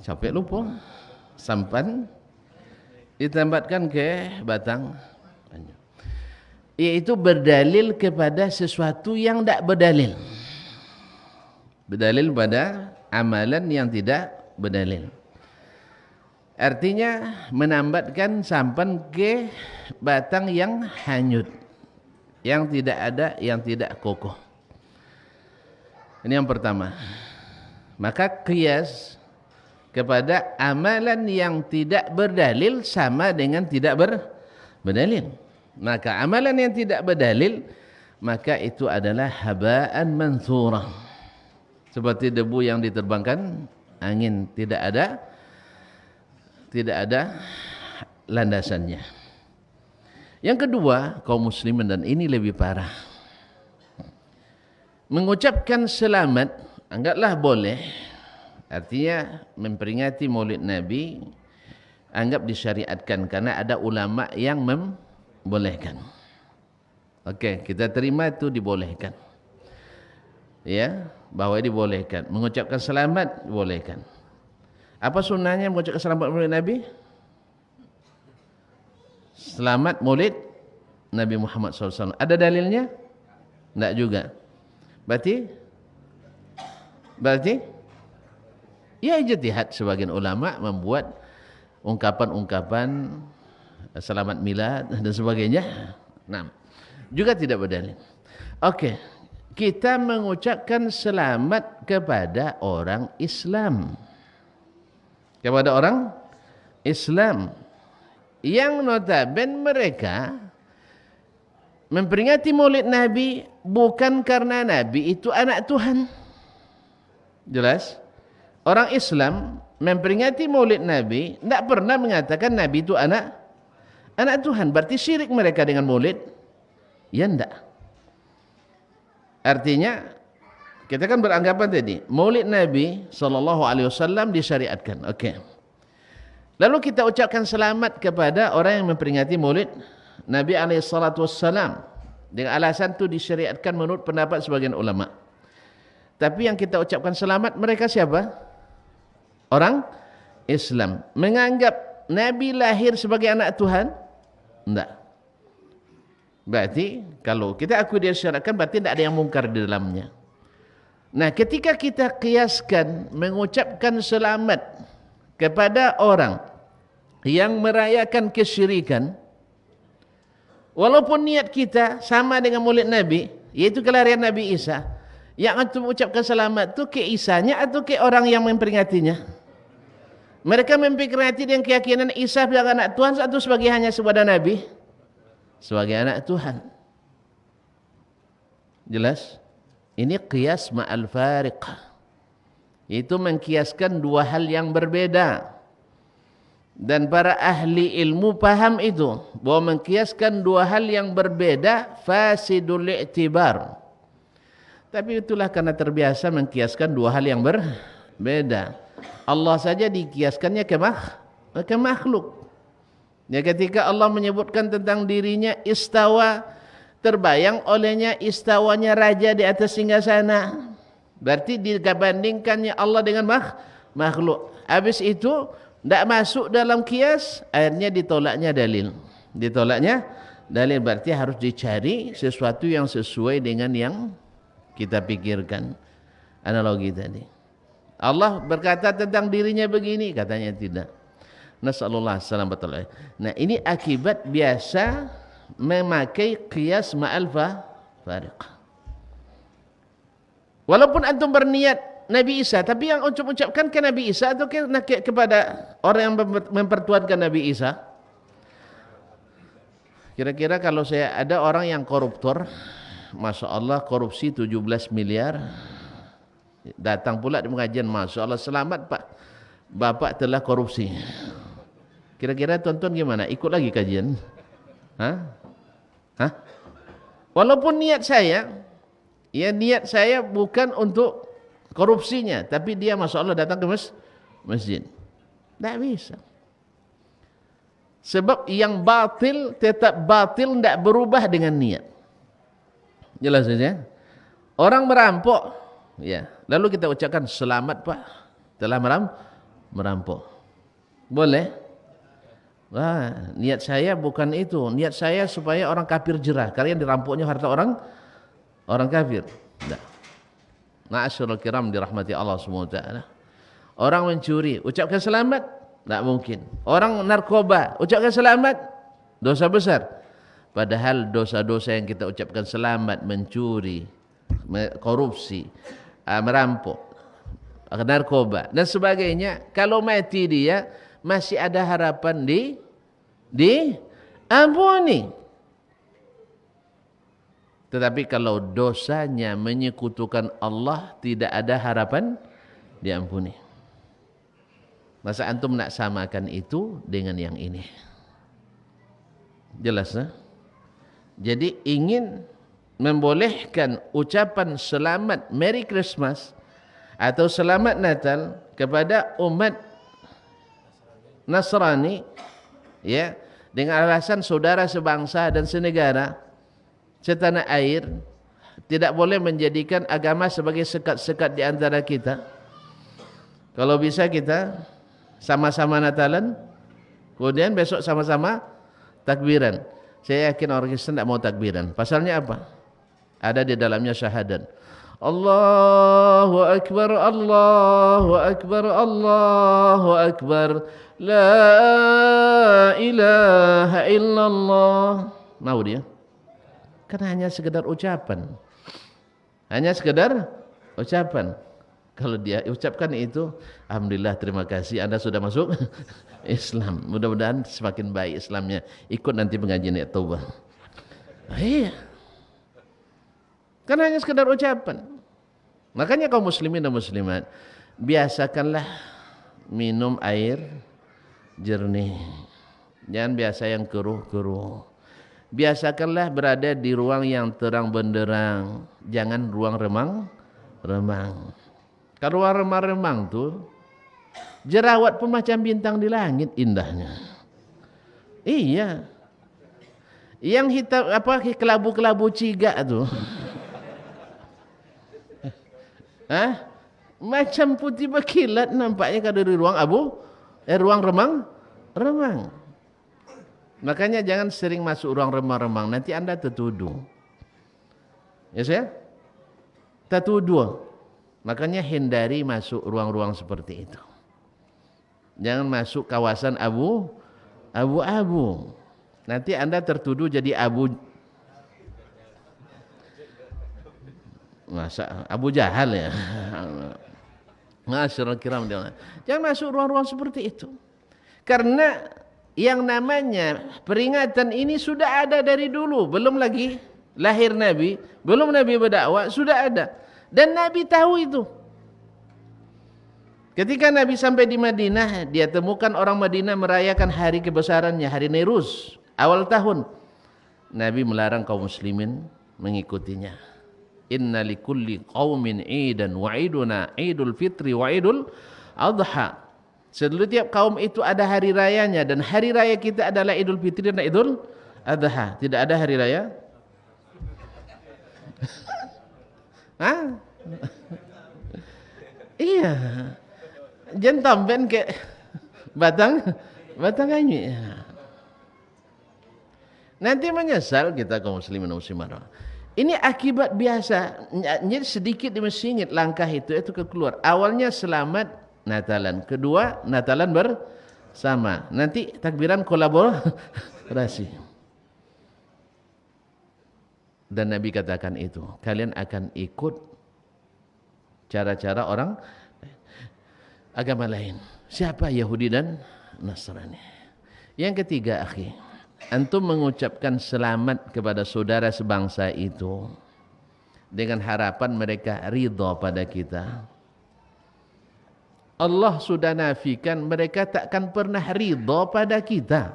capek lupa sampan ditambatkan ke batang, yaitu berdalil kepada sesuatu yang tak berdalil. Berdalil pada amalan yang tidak berdalil. Artinya menambatkan sampan ke batang yang hanyut, yang tidak ada, yang tidak kokoh. Ini yang pertama. Maka qiyas kepada amalan yang tidak berdalil sama dengan tidak berdalil. Maka amalan yang tidak berdalil, maka itu adalah haba'an manthura. Seperti debu yang diterbangkan angin, tidak ada landasannya. Yang kedua, kaum muslimin, dan ini lebih parah, mengucapkan selamat anggaplah boleh, artinya memperingati Maulid Nabi anggap disyariatkan karena ada ulama yang membolehkan. Okey, kita terima itu dibolehkan, ya, bahwa dibolehkan mengucapkan selamat, dibolehkan. Apa sunnahnya mengucapkan selamat Maulid Nabi? Selamat Maulid Nabi Muhammad SAW. Ada dalilnya? Tidak juga. Berarti ya ijtihad sebagian ulama membuat ungkapan-ungkapan selamat milad dan sebagainya. Nah, juga tidak berdalil. Okey, kita mengucapkan selamat kepada orang Islam. Kepada orang Islam yang notabene mereka memperingati Maulid Nabi bukan karena Nabi itu anak Tuhan. Jelas? Orang Islam memperingati Maulid Nabi tidak pernah mengatakan Nabi itu anak Tuhan. Berarti syirik mereka dengan Maulid? Ya tidak. Artinya kita kan beranggapan tadi Maulid Nabi SAW disyariatkan. Okey. Lalu kita ucapkan selamat kepada orang yang memperingati Maulid Nabi SAW dengan alasan itu disyariatkan menurut pendapat sebagian ulama. Tapi yang kita ucapkan selamat mereka siapa? Orang Islam. Menganggap Nabi lahir sebagai anak Tuhan? Tidak. Berarti kalau kita akui dia disyariatkan, berarti tidak ada yang mungkar di dalamnya. Nah, ketika kita kiaskan mengucapkan selamat kepada orang yang merayakan kesyirikan, walaupun niat kita sama dengan Maulid Nabi, yaitu kelahiran Nabi Isa, yang antum ucapkan selamat itu ke Isanya atau ke orang yang memperingatinya? Mereka memperingati dengan keyakinan Isa sebagai anak Tuhan atau sebagai hanya sebagai Nabi? Sebagai anak Tuhan. Jelas? Ini qiyas ma'al fariq. Itu mengkiaskan dua hal yang berbeda. Dan para ahli ilmu paham itu, bahwa mengkiaskan dua hal yang berbeda fasidul i'tibar. Tapi itulah karena terbiasa mengkiaskan dua hal yang berbeda. Allah saja dikiaskannya ke makhluk. Ya, ketika Allah menyebutkan tentang dirinya istawa, terbayang olehnya istawanya raja di atas singgasana. Berarti dibandingkannya Allah dengan makhluk. Habis itu tidak masuk dalam kias, akhirnya ditolaknya dalil. Ditolaknya dalil berarti harus dicari sesuatu yang sesuai dengan yang kita pikirkan. Analogi tadi. Allah berkata tentang dirinya begini, katanya tidak. Nasallallahu alaihi wasallam. Nah, ini akibat biasa memakai qiyas ma'al fariq. Walaupun antum berniat Nabi Isa, tapi yang ucapkan ke Nabi Isa atau kepada orang yang mempertuhankan Nabi Isa? Kira-kira kalau saya ada orang yang koruptor, Masya Allah korupsi 17 miliar, datang pula di pengajian, Masya Allah selamat Pak, Bapak telah korupsi. Kira-kira tuan-tuan gimana? Ikut lagi kajian? Hah? Walaupun niat saya, ya niat saya bukan untuk korupsinya, tapi dia Masya Allah datang ke masjid. Tak bisa. Sebab yang batil tetap batil, tidak berubah dengan niat. Jelas saja. Orang merampok, ya, lalu kita ucapkan selamat Pak, telah merampok. Boleh? Wah, niat saya bukan itu. Niat saya supaya orang kafir jerah. Karena yang dirampoknya harta orang kafir. Tidak. Ma'asyiral kiram dirahmati Allah SWT. Orang mencuri, ucapkan selamat? Tak mungkin. Orang narkoba, ucapkan selamat? Dosa besar. Padahal dosa-dosa yang kita ucapkan selamat, mencuri, korupsi, merampok, narkoba dan sebagainya, kalau mati dia masih ada harapan diampuni. Tetapi kalau dosanya menyekutukan Allah, tidak ada harapan diampuni. Masa antum nak samakan itu dengan yang ini? Jelas, nah? Jadi ingin membolehkan ucapan selamat Merry Christmas atau selamat Natal kepada umat Nasrani, ya, dengan alasan saudara sebangsa dan senegara, setanah air, tidak boleh menjadikan agama sebagai sekat-sekat di antara kita. Kalau bisa kita sama-sama Natalan, kemudian besok sama-sama takbiran. Saya yakin orang Kristen tidak mau takbiran. Pasalnya apa? Ada di dalamnya syahadat. Allahu Akbar, Allahu Akbar, Allahu Akbar, La ilaha illallah. Mau dia? Karena hanya sekedar ucapan. Hanya sekedar ucapan. Kalau dia ucapkan itu, alhamdulillah, terima kasih Anda sudah masuk Islam. Mudah-mudahan semakin baik Islamnya. Ikut nanti pengajian ayat taubah. Iya. Kan hanya sekedar ucapan. Makanya kaum muslimin dan muslimat, biasakanlah minum air jernih. Jangan biasa yang keruh-keruh. Biasakanlah berada di ruang yang terang benderang. Jangan ruang remang-remang. Kalau ruang remang-remang tu, jerawat pun macam bintang di langit indahnya. Iya. Yang hitam apa, kelabu-kelabu cigak tu. Hah? Macam putih berkilat nampaknya kalau dari ruang ruang remang. Makanya jangan sering masuk ruang remang-remang, nanti Anda tertuduh. Ya saya? Tertuduh. Makanya hindari masuk ruang-ruang seperti itu. Jangan masuk kawasan abu-abu. Nanti Anda tertuduh jadi Abu Jahal ya. Masyaallah kiram. Jangan masuk ruang-ruang seperti itu. Karena yang namanya peringatan ini sudah ada dari dulu, belum lagi lahir Nabi, belum Nabi berdakwah, sudah ada. Dan Nabi tahu itu. Ketika Nabi sampai di Madinah, dia temukan orang Madinah merayakan hari kebesarannya, hari Nairuz, awal tahun. Nabi melarang kaum muslimin mengikutinya. Inna likulli qaumin idan wa iduna idul fitri wa idul adha. Setiap kaum itu ada hari rayanya, dan hari raya kita adalah Idul Fitri dan Idul Adha. Tidak ada hari raya? Hah? Iya. Jangan tambahan ke batang anyi. Nanti menyesal kita kaum muslimin dan muslimat. Ini akibat biasa. Jadi sedikit demi sedikit langkah itu keluar. Awalnya selamat Natalan, kedua Natalan bersama. Nanti takbiran kolaborasi. Dan Nabi katakan itu, kalian akan ikut cara-cara orang agama lain. Siapa? Yahudi dan Nasrani. Yang ketiga, akhi, antum mengucapkan selamat kepada saudara sebangsa itu dengan harapan mereka ridha pada kita. Allah sudah nafikan mereka takkan pernah ridha pada kita.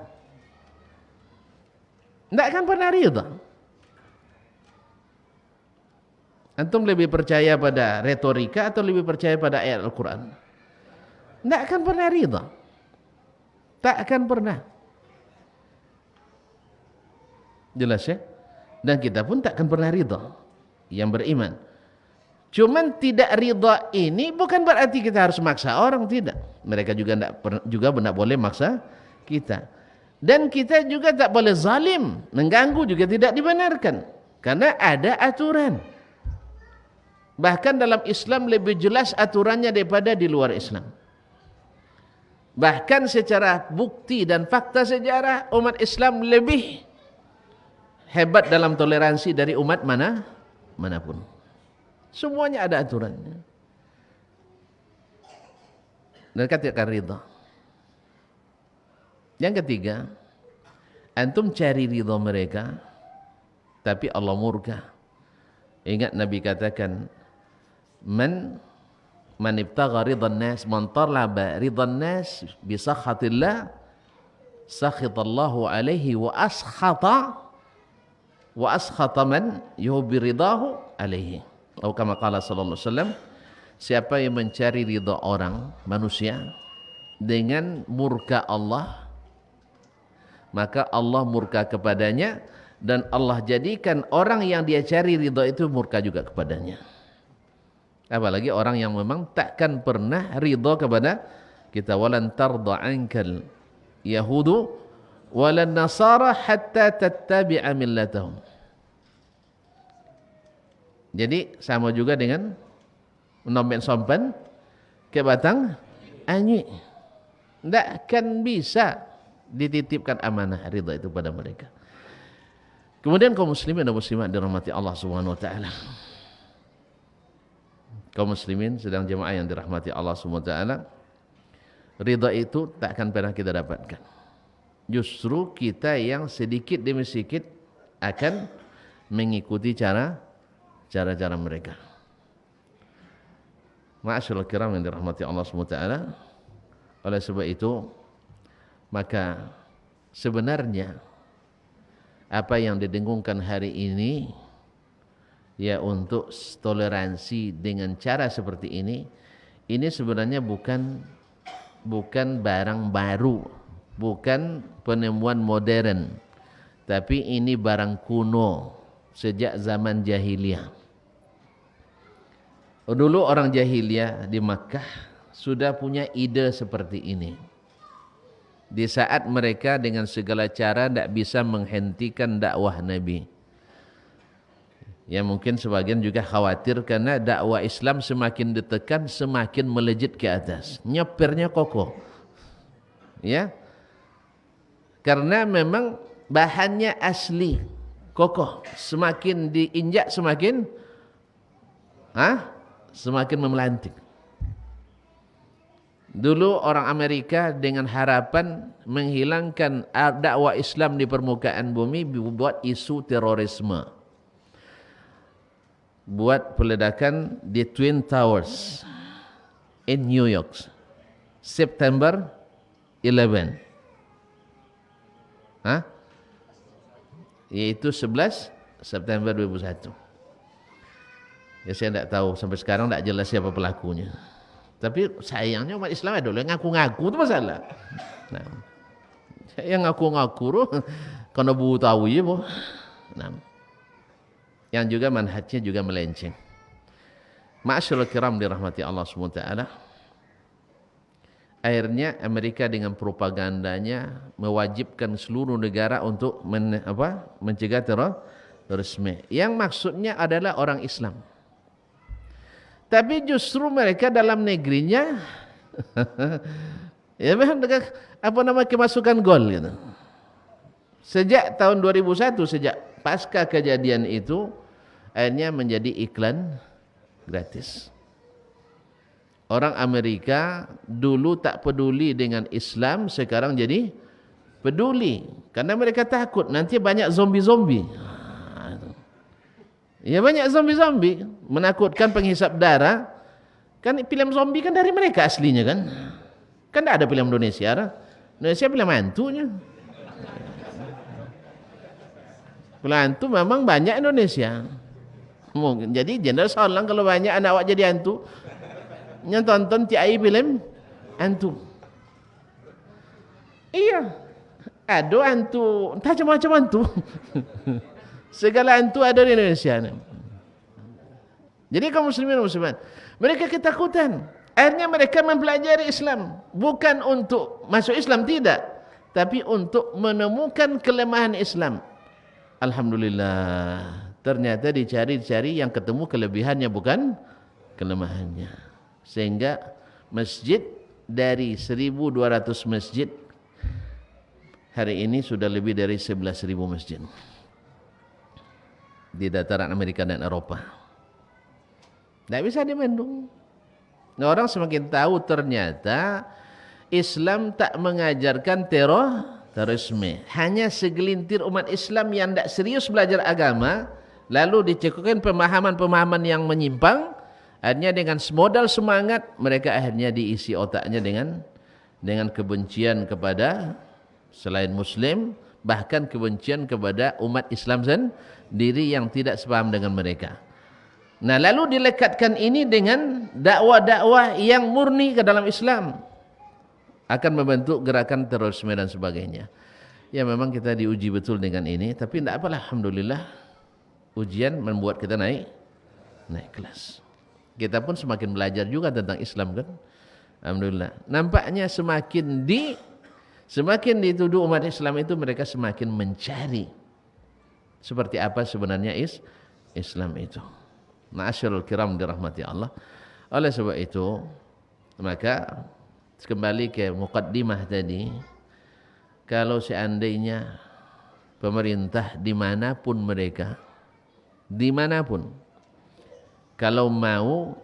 Tak akan pernah ridha. Antum lebih percaya pada retorika atau lebih percaya pada ayat Al-Quran? Tidak akan pernah ridha. Tak akan pernah. Jelas ya? Dan kita pun tak akan pernah ridha yang beriman. Cuman tidak ridha ini bukan berarti kita harus maksa orang, tidak. Mereka juga tidak boleh maksa kita. Dan kita juga tak boleh zalim, mengganggu juga tidak dibenarkan. Karena ada aturan. Bahkan dalam Islam lebih jelas aturannya daripada di luar Islam. Bahkan secara bukti dan fakta sejarah, umat Islam lebih hebat dalam toleransi dari umat manapun. Semuanya ada aturannya. Dan katakan ridha. Yang ketiga, antum cari ridha mereka, tapi Allah murka. Ingat Nabi katakan, man ibtagha ridhan nas, man talaba ridhan nas bi sakhatillah, sakhitallahu alaihi wa askhata man yuhibbu ridahu alaihi. Atau kama qala sallallahu alaihi wasallam, siapa yang mencari ridha orang, manusia, dengan murka Allah, maka Allah murka kepadanya, dan Allah jadikan orang yang dia cari ridha itu murka juga kepadanya. Apalagi orang yang memang takkan pernah ridha kepada kita. Walan tarda ankal yahudu walan nasara hatta tattabi'a millatahum. Jadi sama juga dengan menomben sompan ke batang anjing. Tidak akan bisa dititipkan amanah ridha itu pada mereka. Kemudian kaum muslimin dan muslimat dirahmati Allah Subhanahu wa taala. Kaum muslimin sedang jemaah yang dirahmati Allah Subhanahu wa taala, ridha itu tak akan pernah kita dapatkan. Justru kita yang sedikit demi sedikit akan mengikuti cara mereka. Ma'asyiral kiram yang dirahmati Allah SWT. Oleh sebab itu, maka sebenarnya apa yang didengungkan hari ini, ya untuk toleransi dengan cara seperti ini sebenarnya bukan barang baru, bukan penemuan modern, tapi ini barang kuno sejak zaman jahiliyah. Dulu orang jahiliyah di Makkah sudah punya ide seperti ini. Di saat mereka dengan segala cara tidak bisa menghentikan dakwah Nabi. Ya mungkin sebagian juga khawatir karena dakwah Islam semakin ditekan semakin melejit ke atas. Nyepernya kokoh. Ya. Karena memang bahannya asli, kokoh. Semakin diinjak semakin memelantik. Dulu orang Amerika dengan harapan menghilangkan dakwah Islam di permukaan bumi, buat isu terorisme. Buat peledakan di Twin Towers in New York, September 11. Yaitu 11 September 2001. Ya saya tidak tahu, sampai sekarang tidak jelas siapa pelakunya. Tapi sayangnya umat Islam ada yang ngaku-ngaku itu masalah. Nah, yang ngaku-ngaku karena bu tahu ya bu. Nah, yang juga manhajnya juga melenceng. Ma'asyiral kiram dirahmati Allah SWT. Akhirnya Amerika dengan propagandanya mewajibkan seluruh negara untuk mencegah terorisme. Yang maksudnya adalah orang Islam. Tapi justru mereka dalam negerinya ya memang kemasukan gol gitu. Sejak tahun 2001, sejak pasca kejadian itu, akhirnya menjadi iklan gratis. Orang Amerika dulu tak peduli dengan Islam, sekarang jadi peduli. Karena mereka takut nanti banyak zombie-zombie. Ya banyak zombie-zombie, menakutkan penghisap darah. Kan film zombie kan dari mereka aslinya kan. Kan tidak ada film Indonesia. Indonesia film hantunya. Film hantu memang banyak Indonesia. Mungkin jadi Jenderal Solang kalau banyak anak awak jadi hantu, yang tonton tiai film hantu. Iya. Ada hantu, entah macam-macam hantu. Segala hantu ada di Indonesia ni. Jadi kaum muslimin dan muslimat, mereka ketakutan. Akhirnya mereka mempelajari Islam. Bukan untuk masuk Islam, tidak. Tapi untuk menemukan kelemahan Islam. Alhamdulillah. Ternyata dicari-cari yang ketemu kelebihannya bukan kelemahannya. Sehingga masjid dari 1.200 masjid, hari ini sudah lebih dari 11.000 masjid. Di dataran Amerika dan Eropa. Tidak bisa dibendung. Nah, orang semakin tahu ternyata Islam tak mengajarkan terorisme. Hanya segelintir umat Islam yang tidak serius belajar agama, lalu dicekukan pemahaman-pemahaman yang menyimpang, akhirnya dengan modal semangat, mereka akhirnya diisi otaknya dengan kebencian kepada selain Muslim, bahkan kebencian kepada umat Islam sendiri yang tidak sepaham dengan mereka. Nah, lalu dilekatkan ini dengan dakwah-dakwah yang murni ke dalam Islam, akan membentuk gerakan terorisme dan sebagainya. Ya, memang kita diuji betul dengan ini, tapi tidak apalah, alhamdulillah, ujian membuat kita naik kelas. Kita pun semakin belajar juga tentang Islam kan, alhamdulillah. Nampaknya semakin dituduh umat Islam itu, mereka semakin mencari seperti apa sebenarnya Islam itu. Ma'asyarul kiram dirahmati Allah. Oleh sebab itu, maka kembali ke muqaddimah tadi, kalau seandainya pemerintah dimanapun mereka, dimanapun, kalau mau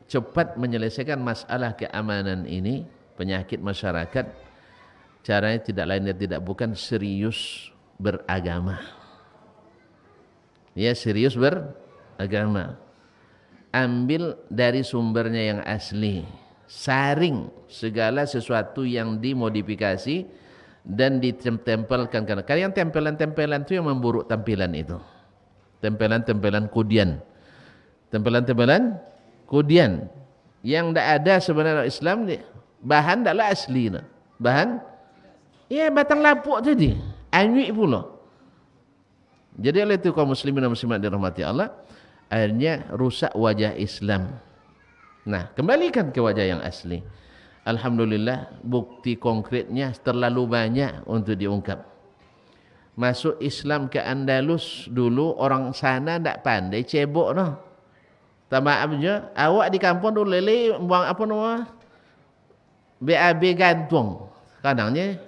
cepat menyelesaikan masalah keamanan ini, penyakit masyarakat, caranya tidak lain dan tidak bukan serius beragama. Ya, serius beragama. Ambil dari sumbernya yang asli. Saring segala sesuatu yang dimodifikasi dan ditempelkan. Karena yang tempelan-tempelan itu yang memburuk tampilan itu. Tempelan-tempelan kudian. Tempelan-tempelan kudian. Yang tidak ada sebenarnya Islam, bahan tidaklah asli. Bahan, ya batang lapuk tadi. Anyuik pula. Jadi oleh itu kaum muslimin dan muslimat dirahmati Allah, akhirnya rusak wajah Islam. Nah, kembalikan ke wajah yang asli. Alhamdulillah, bukti konkretnya terlalu banyak untuk diungkap. Masuk Islam ke Andalus dulu, orang sana tak pandai cebok noh. Tak maaf je, awak di kampung dulu lele buang apa nama? BAB gantung. Kadangnya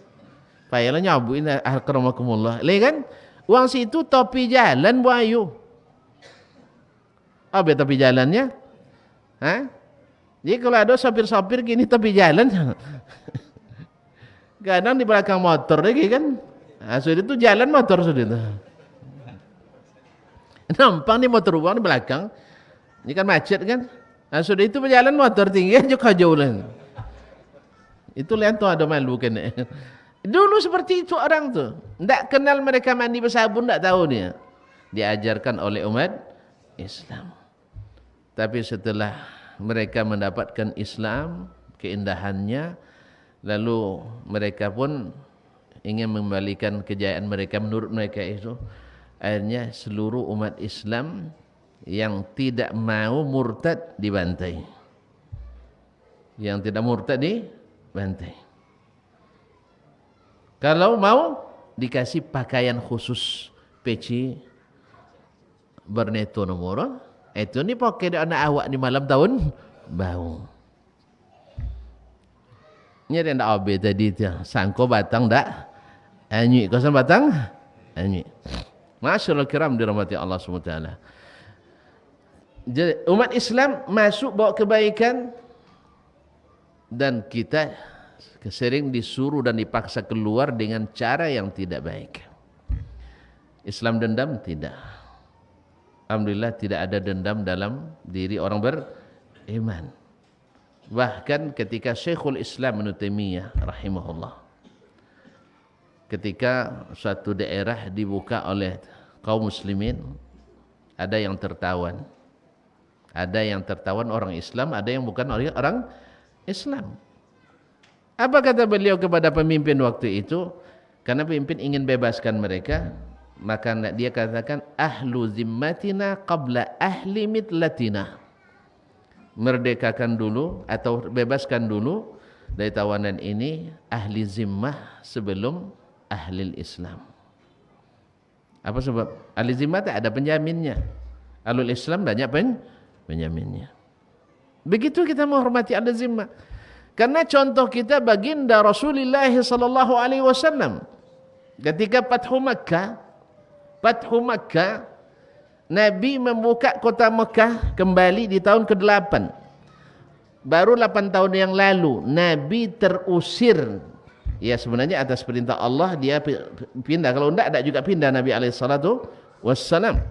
payahlah nyabuin akramakumullah. Le kan? Uang situ topi jalan buang ayu. Apa topi jalannya? Hah? Jadi kalau ada sopir-sopir gini topi jalan, kadang di belakang motor lagi kan? Nah, sudah itu jalan motor sudah itu. Nampang nih motor uang di belakang. Ini kan macet kan? Nah, sudah itu berjalan motor tinggi juga jauh lah. Itu lihat tuh ada malu kan? Dulu seperti itu orang tuh. Tak kenal mereka mandi bersabun, tak tahu dia. Diajarkan oleh umat Islam. Tapi setelah mereka mendapatkan Islam, keindahannya, lalu mereka pun ingin mengembalikan kejayaan mereka menurut mereka itu. Akhirnya seluruh umat Islam yang tidak mau murtad dibantai. Yang tidak murtad dibantai. Kalau mau dikasih pakaian khusus, peci berneto nomor, itu ni pakai anak awak di malam tahun baru. Ini ada ndak abe tadi tu, sangko batang dak, anyui kosan batang, anyui. Masyaallah kiram dirahmati Allah SWT. Jadi, umat Islam masuk bawa kebaikan dan kita sering disuruh dan dipaksa keluar dengan cara yang tidak baik. Islam dendam? Tidak. Alhamdulillah tidak ada dendam dalam diri orang beriman. Bahkan ketika Syekhul Islam Ibnu Taimiyah rahimahullah, ketika suatu daerah dibuka oleh kaum muslimin, ada yang tertawan. Ada yang tertawan orang Islam, ada yang bukan orang Islam. Apa kata beliau kepada pemimpin waktu itu? Karena pemimpin ingin bebaskan mereka, maka dia katakan ahlu zimmatina qabla ahli mitlatina. Merdekakan dulu atau bebaskan dulu dari tawanan ini ahli zimmah sebelum ahli Islam. Apa sebab? Ahli zimmah tak ada penjaminnya. Ahlul Islam banyak penjaminnya. Begitu kita menghormati ahli zimmah. Karena contoh kita baginda Rasulullah sallallahu alaihi wasallam ketika Fathu Makkah, Nabi membuka kota Mekah kembali di tahun ke-8. Baru 8 tahun yang lalu Nabi terusir. Ya sebenarnya atas perintah Allah dia pindah. Kalau tidak juga pindah Nabi alaihi salatu wassalam.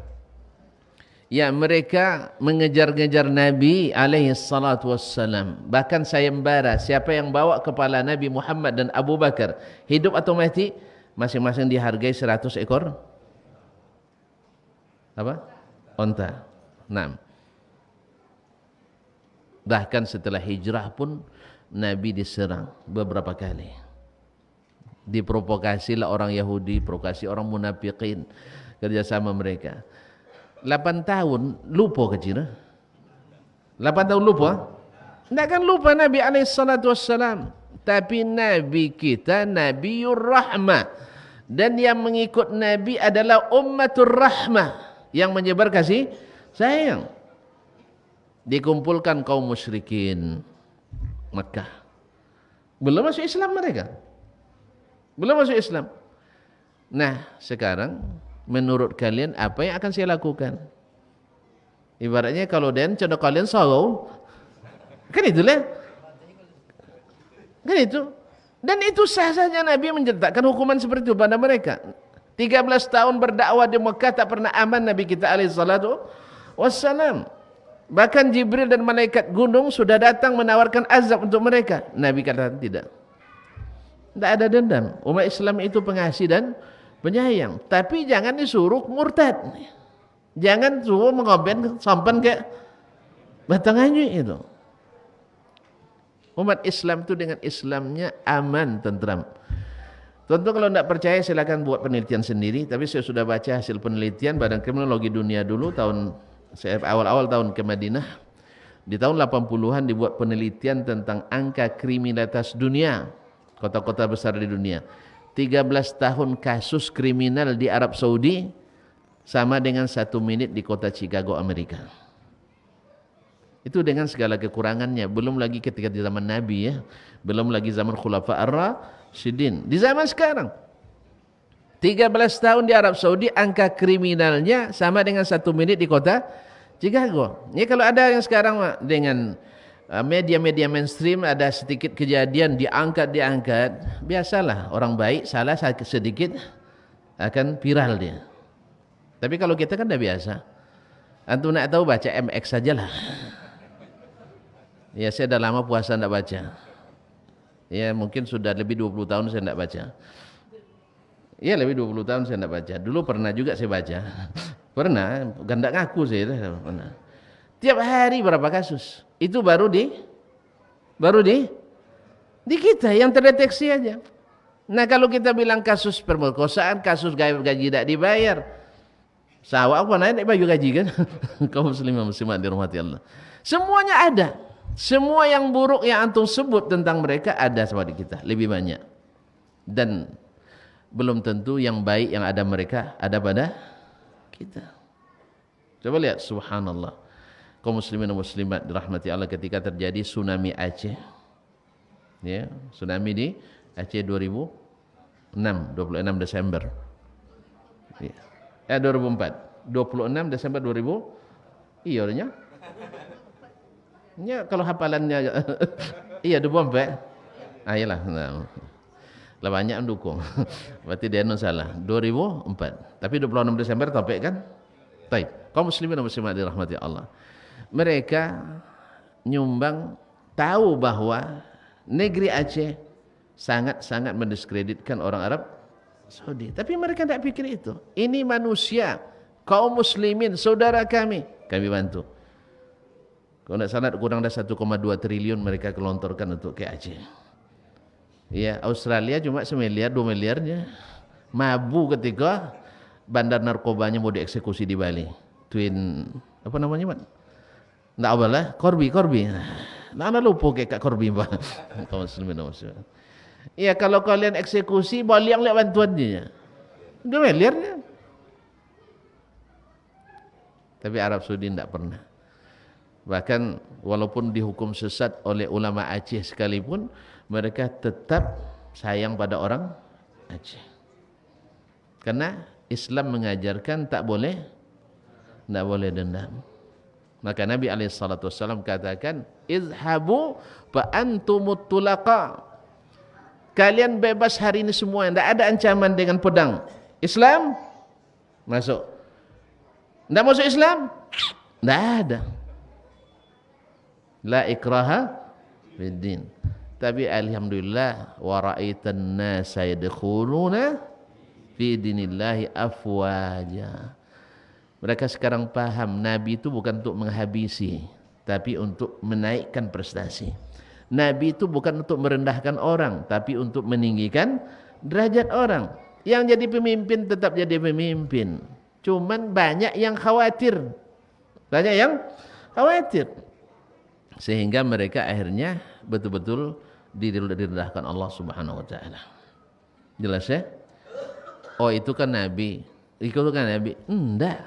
Ya mereka mengejar-ngejar Nabi alaihi salatu wassalam. Bahkan sayembara siapa yang bawa kepala Nabi Muhammad dan Abu Bakar hidup atau mati, masing-masing dihargai 100 ekor apa? Onta. 6. Bahkan setelah hijrah pun Nabi diserang beberapa kali. Diprovokasilah orang Yahudi, provokasi orang munafikin, kerjasama mereka. 8 tahun lupa kecil. 8 tahun lupa? Tidak kan lupa Nabi alaihissalam. Tapi Nabi kita Nabiur Rahmah. Dan yang mengikut Nabi adalah ummatur rahmah. Yang menyebar kasih sayang. Dikumpulkan kaum musyrikin Makkah. Belum masuk Islam mereka. Belum masuk Islam. Nah sekarang menurut kalian apa yang akan saya lakukan? Ibaratnya kalau contoh kalian sorrow, kan itulah, kan itu. Dan itu sah saja Nabi mencetakkan hukuman seperti itu pada mereka. 13 tahun berdakwah di Mekah tak pernah aman Nabi kita alaihi salatu wassalam. Bahkan Jibril dan malaikat gunung sudah datang menawarkan azab untuk mereka. Nabi kata tidak. Tidak ada dendam. Umat Islam itu pengasih dan penyayang, tapi jangan disuruh murtad. Jangan suruh mengoben sampan ke batang anju itu. Umat Islam itu dengan Islamnya aman, tentram. Tentu kalau tidak percaya silakan buat penelitian sendiri, tapi saya sudah baca hasil penelitian Badan Kriminologi Dunia dulu awal-awal tahun ke Madinah. Di tahun 80-an dibuat penelitian tentang angka kriminalitas dunia, kota-kota besar di dunia. 13 tahun kasus kriminal di Arab Saudi sama dengan 1 menit di kota Chicago, Amerika. Itu dengan segala kekurangannya. Belum lagi ketika di zaman Nabi ya. Belum lagi zaman Khulafa Ar-Rasyidin. Di zaman sekarang 13 tahun di Arab Saudi angka kriminalnya sama dengan 1 menit di kota Chicago. Ya kalau ada yang sekarang dengan media-media mainstream ada sedikit kejadian diangkat, biasalah orang baik salah sedikit akan viral dia. Tapi kalau kita kan dah biasa. Antum nak tahu baca MX sajalah. Ya saya dah lama puasa tidak baca. Ya mungkin sudah lebih 20 tahun saya tidak baca. Ya lebih 20 tahun saya tidak baca. Dulu pernah juga saya baca. Pernah, ganda ngaku saya pernah. Tiap hari berapa kasus? Itu baru di kita yang terdeteksi aja. Nah kalau kita bilang kasus perkosaan, kasus gaji tidak dibayar, sawah apa naik baju gaji kan? Kaum muslimat dirahmati Allah. Semuanya ada. Semua yang buruk yang antum sebut tentang mereka ada sama di kita, lebih banyak. Dan belum tentu yang baik yang ada mereka ada pada kita. Coba lihat subhanallah. Kaum muslimin dan muslimat dirahmati Allah ketika terjadi tsunami Aceh. Ya, tsunami di Aceh 26 Desember. Ya. 2004. 26 Desember 2000. Iya orangnya. Ya kalau hafalannya iya 2004. Iyalah. Nah. Lah banyak mendukung. Berarti dia salah. 2004. Tapi 26 Desember topik kan? Baik. Kaum muslimin dan muslimat dirahmati Allah. Mereka nyumbang tahu bahwa negeri Aceh sangat-sangat mendiskreditkan orang Arab Saudi. Tapi mereka tidak pikir itu. Ini manusia, kaum muslimin, saudara kami bantu. Kalau tidak salah kurang dari 1,2 triliun mereka kelontorkan untuk ke Aceh. Ya, Australia cuma 1 miliar 2 miliarnya. Mabu ketika bandar narkobanya mau dieksekusi di Bali. Twin apa namanya, Pak? Nggak apalah, Corby. Nah, lupa kayak Kak Corby, Pak. Kaum muslimin. Iya, kalau kalian eksekusi, Bali yang lihat bantuannya. 2 miliarnya. Tapi Arab Saudi tidak pernah. Bahkan walaupun dihukum sesat oleh ulama Aceh sekalipun, mereka tetap sayang pada orang Aceh. Karena Islam mengajarkan tak boleh dendam. Maka Nabi SAW katakan, izhabu fa antumut tulaqa. Kalian bebas hari ini semua, tidak ada ancaman dengan pedang. Islam masuk. Tidak masuk Islam? Tidak ada. La ikraha fiddin. Tapi alhamdulillah wa ra'aitan nasa yadkhuluna fi dinillahi afwaja. Mereka sekarang paham Nabi itu bukan untuk menghabisi, tapi untuk menaikkan prestasi. Nabi itu bukan untuk merendahkan orang, tapi untuk meninggikan derajat orang. Yang jadi pemimpin tetap jadi pemimpin. Cuman banyak yang khawatir. Sehingga mereka akhirnya betul-betul direndahkan Allah Subhanahu wa taala. Jelas ya? Oh, itu kan Nabi. Itu kan Nabi. Enggak.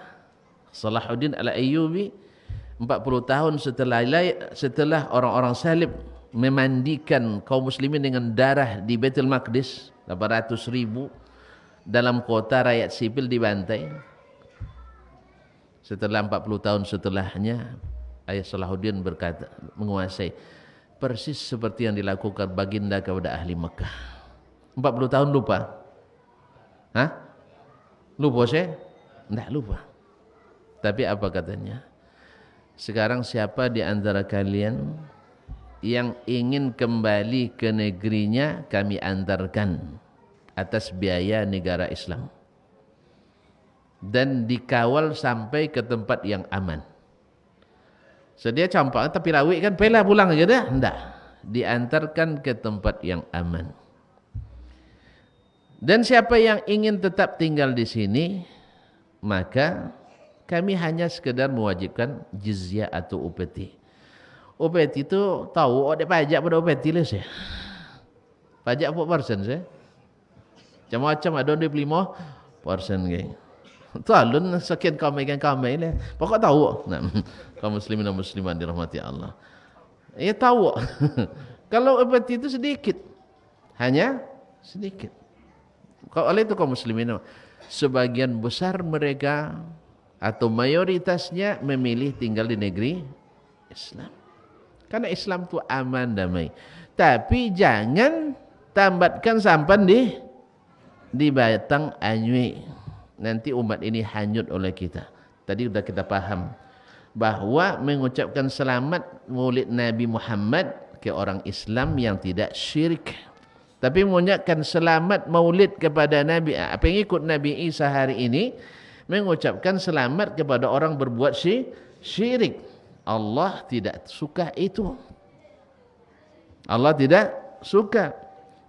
Salahuddin Al-Ayyubi 40 tahun setelah orang-orang salib memandikan kaum muslimin dengan darah di Baitul Maqdis, 800.000 dalam kota rakyat sipil dibantai. Setelah 40 tahun setelahnya, Ayah Salahuddin berkata, menguasai persis seperti yang dilakukan baginda kepada ahli Mekah. 40 tahun lupa? Hah? Lupa saya? Tidak lupa. Tapi apa katanya? Sekarang siapa di antara kalian yang ingin kembali ke negerinya, kami antarkan atas biaya negara Islam. Dan dikawal sampai ke tempat yang aman. Sedia campak tapi rawik kan, pelah pulang aja dah. Enggak. Diantarkan ke tempat yang aman. Dan siapa yang ingin tetap tinggal di sini, maka kami hanya sekedar mewajibkan jizyah atau upeti. Upeti itu tahu ada pajak pada upeti lah saya. Pajak 4% saya. Macam-macam ada 25% geng. Tu alun sekian kami lah. Pokok tahu. Nah, kaum muslimin dan muslimat dirahmati Allah. Ya tahu. Kalau upeti itu sedikit. Hanya sedikit. Oleh itu kaum muslimin, sebagian besar mereka atau mayoritasnya memilih tinggal di negeri Islam. Karena Islam itu aman, damai. Tapi jangan tambatkan sampan di batang anyui. Nanti umat ini hanyut oleh kita. Tadi sudah kita paham bahwa mengucapkan selamat Maulid Nabi Muhammad ke orang Islam yang tidak syirik. Tapi mengucapkan selamat Maulid kepada Nabi, apa yang ikut Nabi Isa hari ini, mengucapkan selamat kepada orang berbuat syirik. Allah tidak suka itu. Allah tidak suka.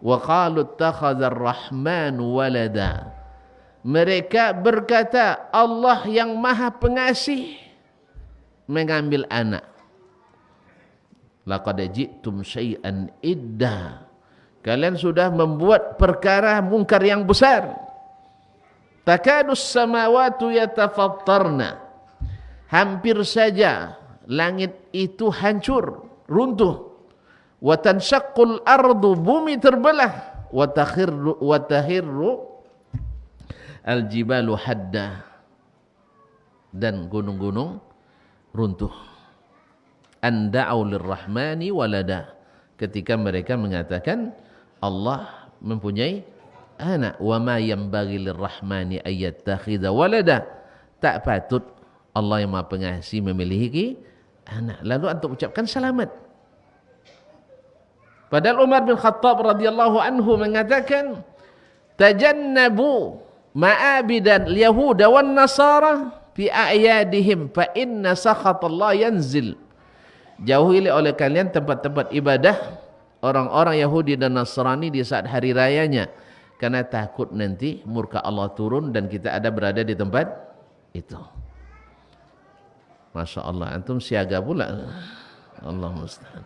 Wa qalu ittakhadha ar-rahmanu walada. Mereka berkata Allah yang maha pengasih mengambil anak. Laqad ji'tum syai'an idda. Kalian sudah membuat perkara mungkar yang besar. Takadus samawatu yatafattarna. Hampir saja langit itu hancur, runtuh. Wa tanshaqqul ardu, bumi terbelah. Wa tahirru al-jibalu hadda, dan gunung-gunung runtuh. Anda'u lirrahmani walada, ketika mereka mengatakan Allah mempunyai anak. Wa ma yanbaghi lirrahmani ayyattakhidha walada, tak patut Allah yang Maha Pengasih memiliki anak. Lalu antum ucapkan selamat. Padahal Umar bin Khattab radhiyallahu anhu mengatakan, tajannabu ma'abidan Yahuda wan Nasara fi a'yadihim fa inna sakhatallah yanzil. Jauhilah oleh kalian tempat-tempat ibadah orang-orang Yahudi dan Nasrani di saat hari rayanya, karena takut nanti murka Allah turun dan kita ada berada di tempat itu. Masya Allah, antum siaga pula. Allah musta'an.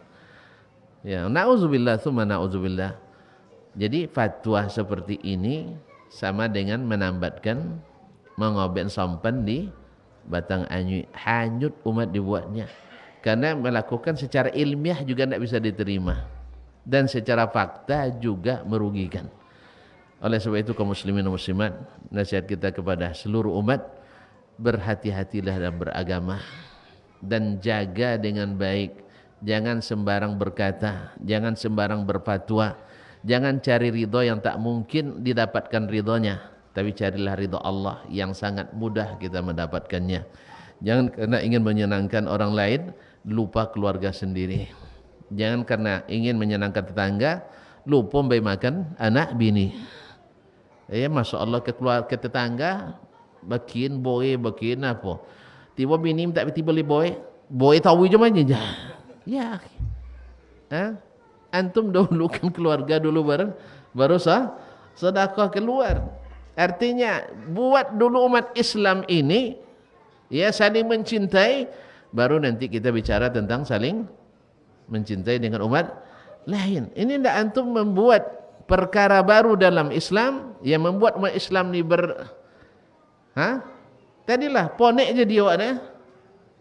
Ya, na'udzubillah tsumma na'udzubillah. Jadi fatwa seperti ini sama dengan menambatkan mengobek sampan di batang anyuy. Hanyut umat dibuatnya. Karena melakukan secara ilmiah juga tidak bisa diterima. Dan secara fakta juga merugikan. Oleh sebab itu kaum muslimin dan muslimat, nasihat kita kepada seluruh umat, berhati-hatilah dalam beragama dan jaga dengan baik. Jangan sembarang berkata, jangan sembarang berfatwa, jangan cari ridho yang tak mungkin didapatkan ridhonya, tapi carilah ridho Allah yang sangat mudah kita mendapatkannya. Jangan karena ingin menyenangkan orang lain lupa keluarga sendiri. Jangan karena ingin menyenangkan tetangga lupa memberi makan anak bini. Ya, masya Allah, ke tetangga bikin boy, bikin apa? Tiba bini tak tiba beli boy tahu je mana je. Ya, antum dahulukan keluarga dulu baru sedekah keluar. Artinya buat dulu umat Islam ini ya saling mencintai, baru nanti kita bicara tentang saling mencintai dengan umat lain. Ini tidak antum membuat perkara baru dalam Islam yang membuat umat Islam ni tadilah ponek je dia awak dah.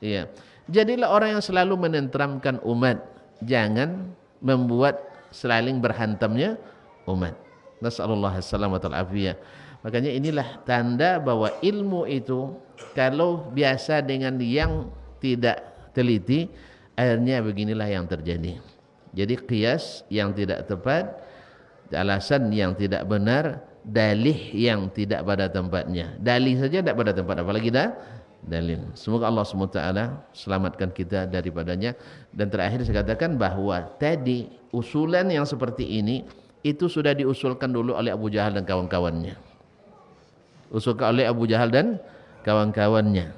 Iya. Jadilah orang yang selalu menenteramkan umat. Jangan membuat selaling berhantamnya umat. Nasallallahu alaihi afiyah. Makanya inilah tanda bahwa ilmu itu kalau biasa dengan yang tidak teliti, akhirnya beginilah yang terjadi. Jadi qiyas yang tidak tepat, alasan yang tidak benar, dalih yang tidak pada tempatnya. Dalih saja tidak pada tempat, apalagi dalil. Semoga Allah SWT selamatkan kita daripadanya. Dan terakhir saya katakan bahwa tadi usulan yang seperti ini itu sudah diusulkan dulu oleh Abu Jahal dan kawan-kawannya. Usulkan oleh Abu Jahal dan kawan-kawannya.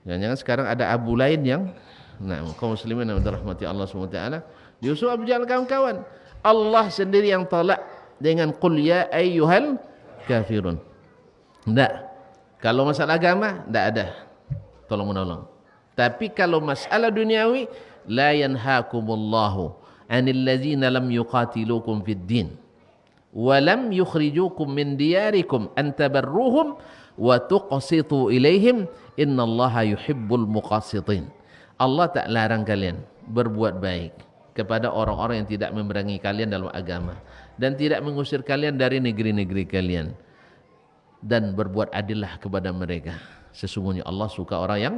Jangan-jangan sekarang ada Abu lain yang kaum muslimin yang dirahmati Allah SWT, diusul Abu Jahal kawan-kawan. Allah sendiri yang tolak dengan qul ya ayyuhal kafirun. Tidak. Kalau masalah agama tidak ada tolong menolong. Tapi kalau masalah duniawi, la yanhaakumullahu 'anil ladzina lam yuqatilukum fid din wa lam yukhrijukum min diyarikum an tabarruhum wa tuqsitu ilaihim innallaha yuhibbul muqassitin. Allah tak larang kalian berbuat baik kepada orang-orang yang tidak memerangi kalian dalam agama dan tidak mengusir kalian dari negeri-negeri kalian, dan berbuat adillah kepada mereka. Sesungguhnya Allah suka orang yang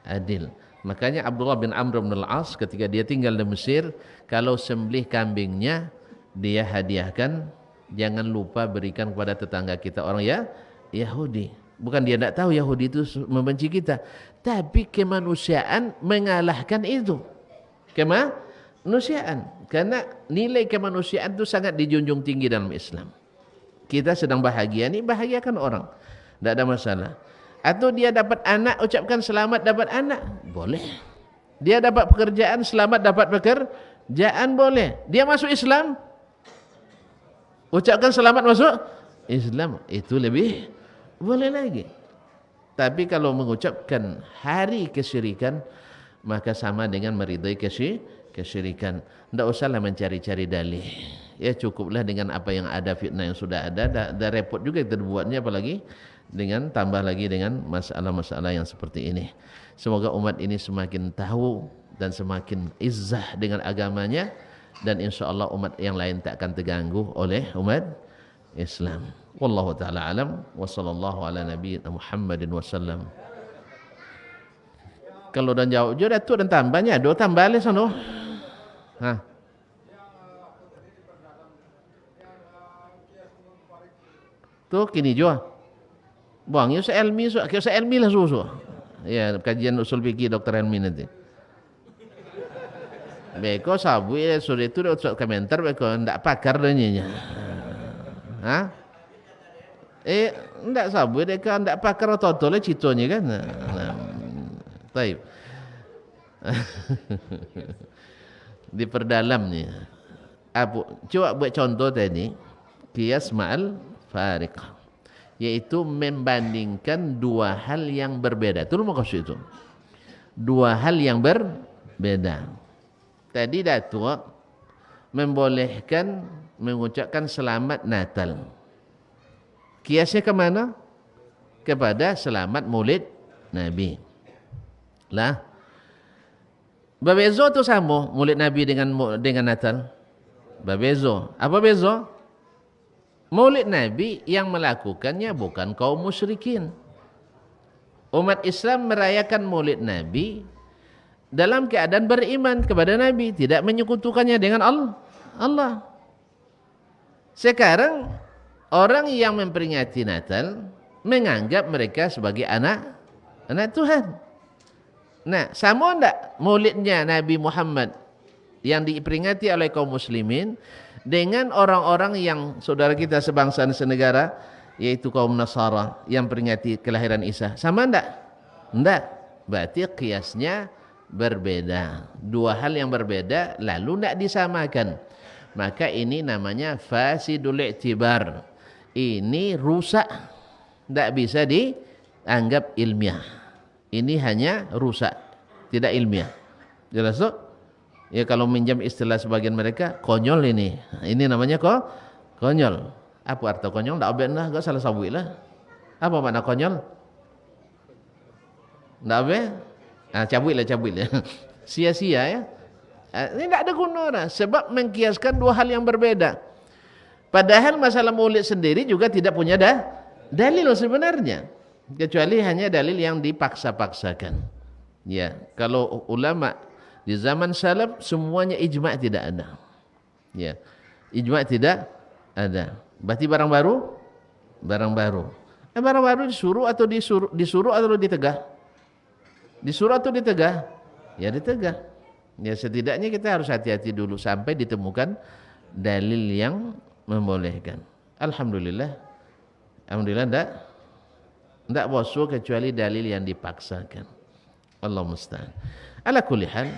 adil. Makanya Abdullah bin Amr bin Al-As ketika dia tinggal di Mesir, kalau sembelih kambingnya dia hadiahkan, jangan lupa berikan kepada tetangga kita orang Yahudi. Bukan dia tidak tahu Yahudi itu membenci kita, tapi kemanusiaan mengalahkan itu. Kemanusiaan, karena nilai kemanusiaan itu sangat dijunjung tinggi dalam Islam. Kita sedang bahagia ni, bahagiakan orang, tidak ada masalah. Atau dia dapat anak, ucapkan selamat dapat anak, boleh. Dia dapat pekerjaan, selamat dapat pekerjaan, boleh. Dia masuk Islam, ucapkan selamat masuk Islam, itu lebih boleh lagi. Tapi kalau mengucapkan hari kesyirikan, maka sama dengan meridai kesyirikan. Tidak usahlah mencari-cari dalih. Ya cukuplah dengan apa yang ada, fitnah yang sudah ada. Dah repot juga kita buatnya, apalagi dengan tambah lagi dengan masalah-masalah yang seperti ini. Semoga umat ini semakin tahu dan semakin izzah dengan agamanya, dan insyaAllah umat yang lain tak akan terganggu oleh umat Islam. Wallahu ta'ala alam wa sallallahu ala nabiyyina Muhammadin wasallam. Kalau dah jawab je Datuk dan tambahnya, dua tambah le sono. Tu kini jua. Buang ya ilmi lah susu. Ya kajian usul fikih Dr. Helmi nanti. Beko sabu ya sore itu dah komentar beko ndak pakar danya. Ndak sabu dia kan ndak pakar atau le citonya kan. Baik. diperdalamnya. Coba buat contoh tadi, qiyas ma'al fariq, yaitu membandingkan dua hal yang berbeda. Itu maksud itu. Dua hal yang berbeda. Tadi Datuk membolehkan mengucapkan selamat Natal. Qiyasnya ke mana? Kepada selamat Maulid Nabi. Lah. Berbeza tu sama Maulid Nabi dengan Natal. Berbeza. Apa beza? Maulid Nabi yang melakukannya bukan kaum musyrikin. Umat Islam merayakan Maulid Nabi dalam keadaan beriman kepada Nabi, tidak menyekutukannya dengan Allah. Sekarang orang yang memperingati Natal menganggap mereka sebagai anak Tuhan. Nah, sama enggak Maulidnya Nabi Muhammad yang diperingati oleh kaum muslimin dengan orang-orang yang saudara kita sebangsa dan senegara, yaitu kaum Nasara yang peringati kelahiran Isa? Sama enggak? Enggak. Berarti qiyasnya berbeda. Dua hal yang berbeda lalu enggak disamakan. Maka ini namanya fasidul i'tibar. Ini rusak. Enggak bisa dianggap ilmiah. Ini hanya rusak, tidak ilmiah. Jelas tak? Ya kalau minjam istilah sebagian mereka, konyol ini. Ini namanya konyol. Apa arti konyol? Tak obek lah, enggak salah sabui lah. Apa makna konyol? Tak obek? Cabut lah. Sia-sia ya. Ini tak ada guna lah. Sebab mengkiaskan dua hal yang berbeda. Padahal masalah maulid sendiri juga tidak punya dalil sebenarnya. Kecuali hanya dalil yang dipaksa-paksakan. Ya, kalau ulama di zaman salaf semuanya ijma' tidak ada. Ya. Ijma' tidak ada. Berarti barang baru? Barang baru. Barang baru disuruh atau ditegah? Disuruh atau ditegah? Ya ditegah. Ya setidaknya kita harus hati-hati dulu sampai ditemukan dalil yang membolehkan. Alhamdulillah. Alhamdulillah enggak bosu kecuali dalil yang dipaksakan. Allah musta'an. Ala kulli hal,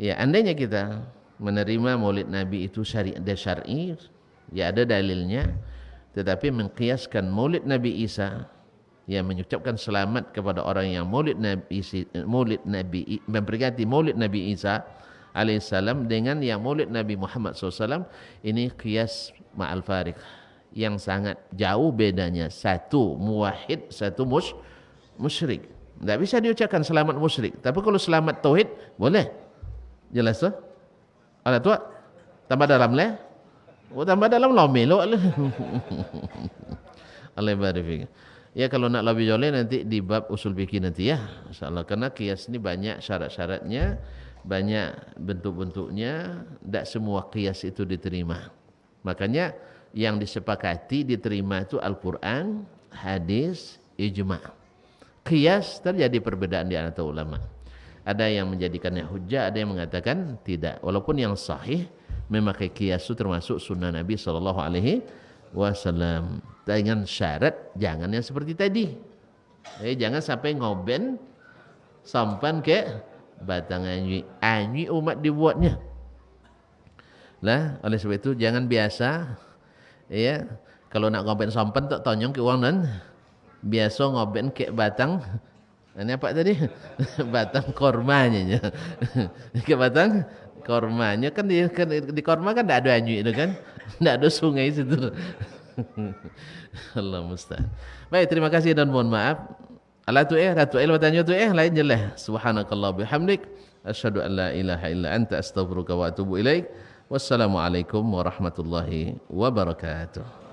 ya andainya kita menerima Maulid Nabi itu syar'i, ya ada dalilnya, tetapi mengqiyaskan Maulid Nabi Isa, ya mengucapkan selamat kepada orang yang memperingati Maulid Nabi Isa alaihissalam dengan yang Maulid Nabi Muhammad SAW, ini qiyas ma'al fariq yang sangat jauh bedanya. Satu muwahhid, satu musyrik. Tak bisa diucapkan selamat musyrik. Tapi kalau selamat tauhid boleh. Jelas tu? Ada tu? Tambah dalam leh? Tambah dalam lomelok lah. Allah barik. Ya kalau nak lebih jauh nanti di bab usul fikih nanti ya. InsyaAllah. Karena qiyas ni banyak syarat-syaratnya, banyak bentuk-bentuknya. Tak semua qiyas itu diterima. Makanya yang disepakati diterima itu Al-Quran, hadis, ijma'. Qiyas terjadi perbedaan di antara ulama. Ada yang menjadikannya hujjah, ada yang mengatakan tidak. Walaupun yang sahih memakai qiyas itu termasuk sunnah Nabi SAW. Dengan syarat jangan yang seperti tadi. Jangan sampai ngoben sampan ke batang anyui. Anyui umat dibuatnya. Lah, oleh sebab itu jangan biasa. Ya, kalau nak ngoben sampan tak tonyong ke uang dan biasa ngoben ke batang. Ini apa tadi? Batang kormanya. Ke batang kormanya kan di korma kan tidak ada anyu itu kan, tidak ada sungai situ. Allah musta'an. Baik, terima kasih dan mohon maaf. Ratu bertanya tu lain jelas. Subhanakallah bihamdik, asyhadu an la ilaha illa anta astaghfiruka wa atubu ilaik. Wassalamualaikum warahmatullahi wabarakatuh.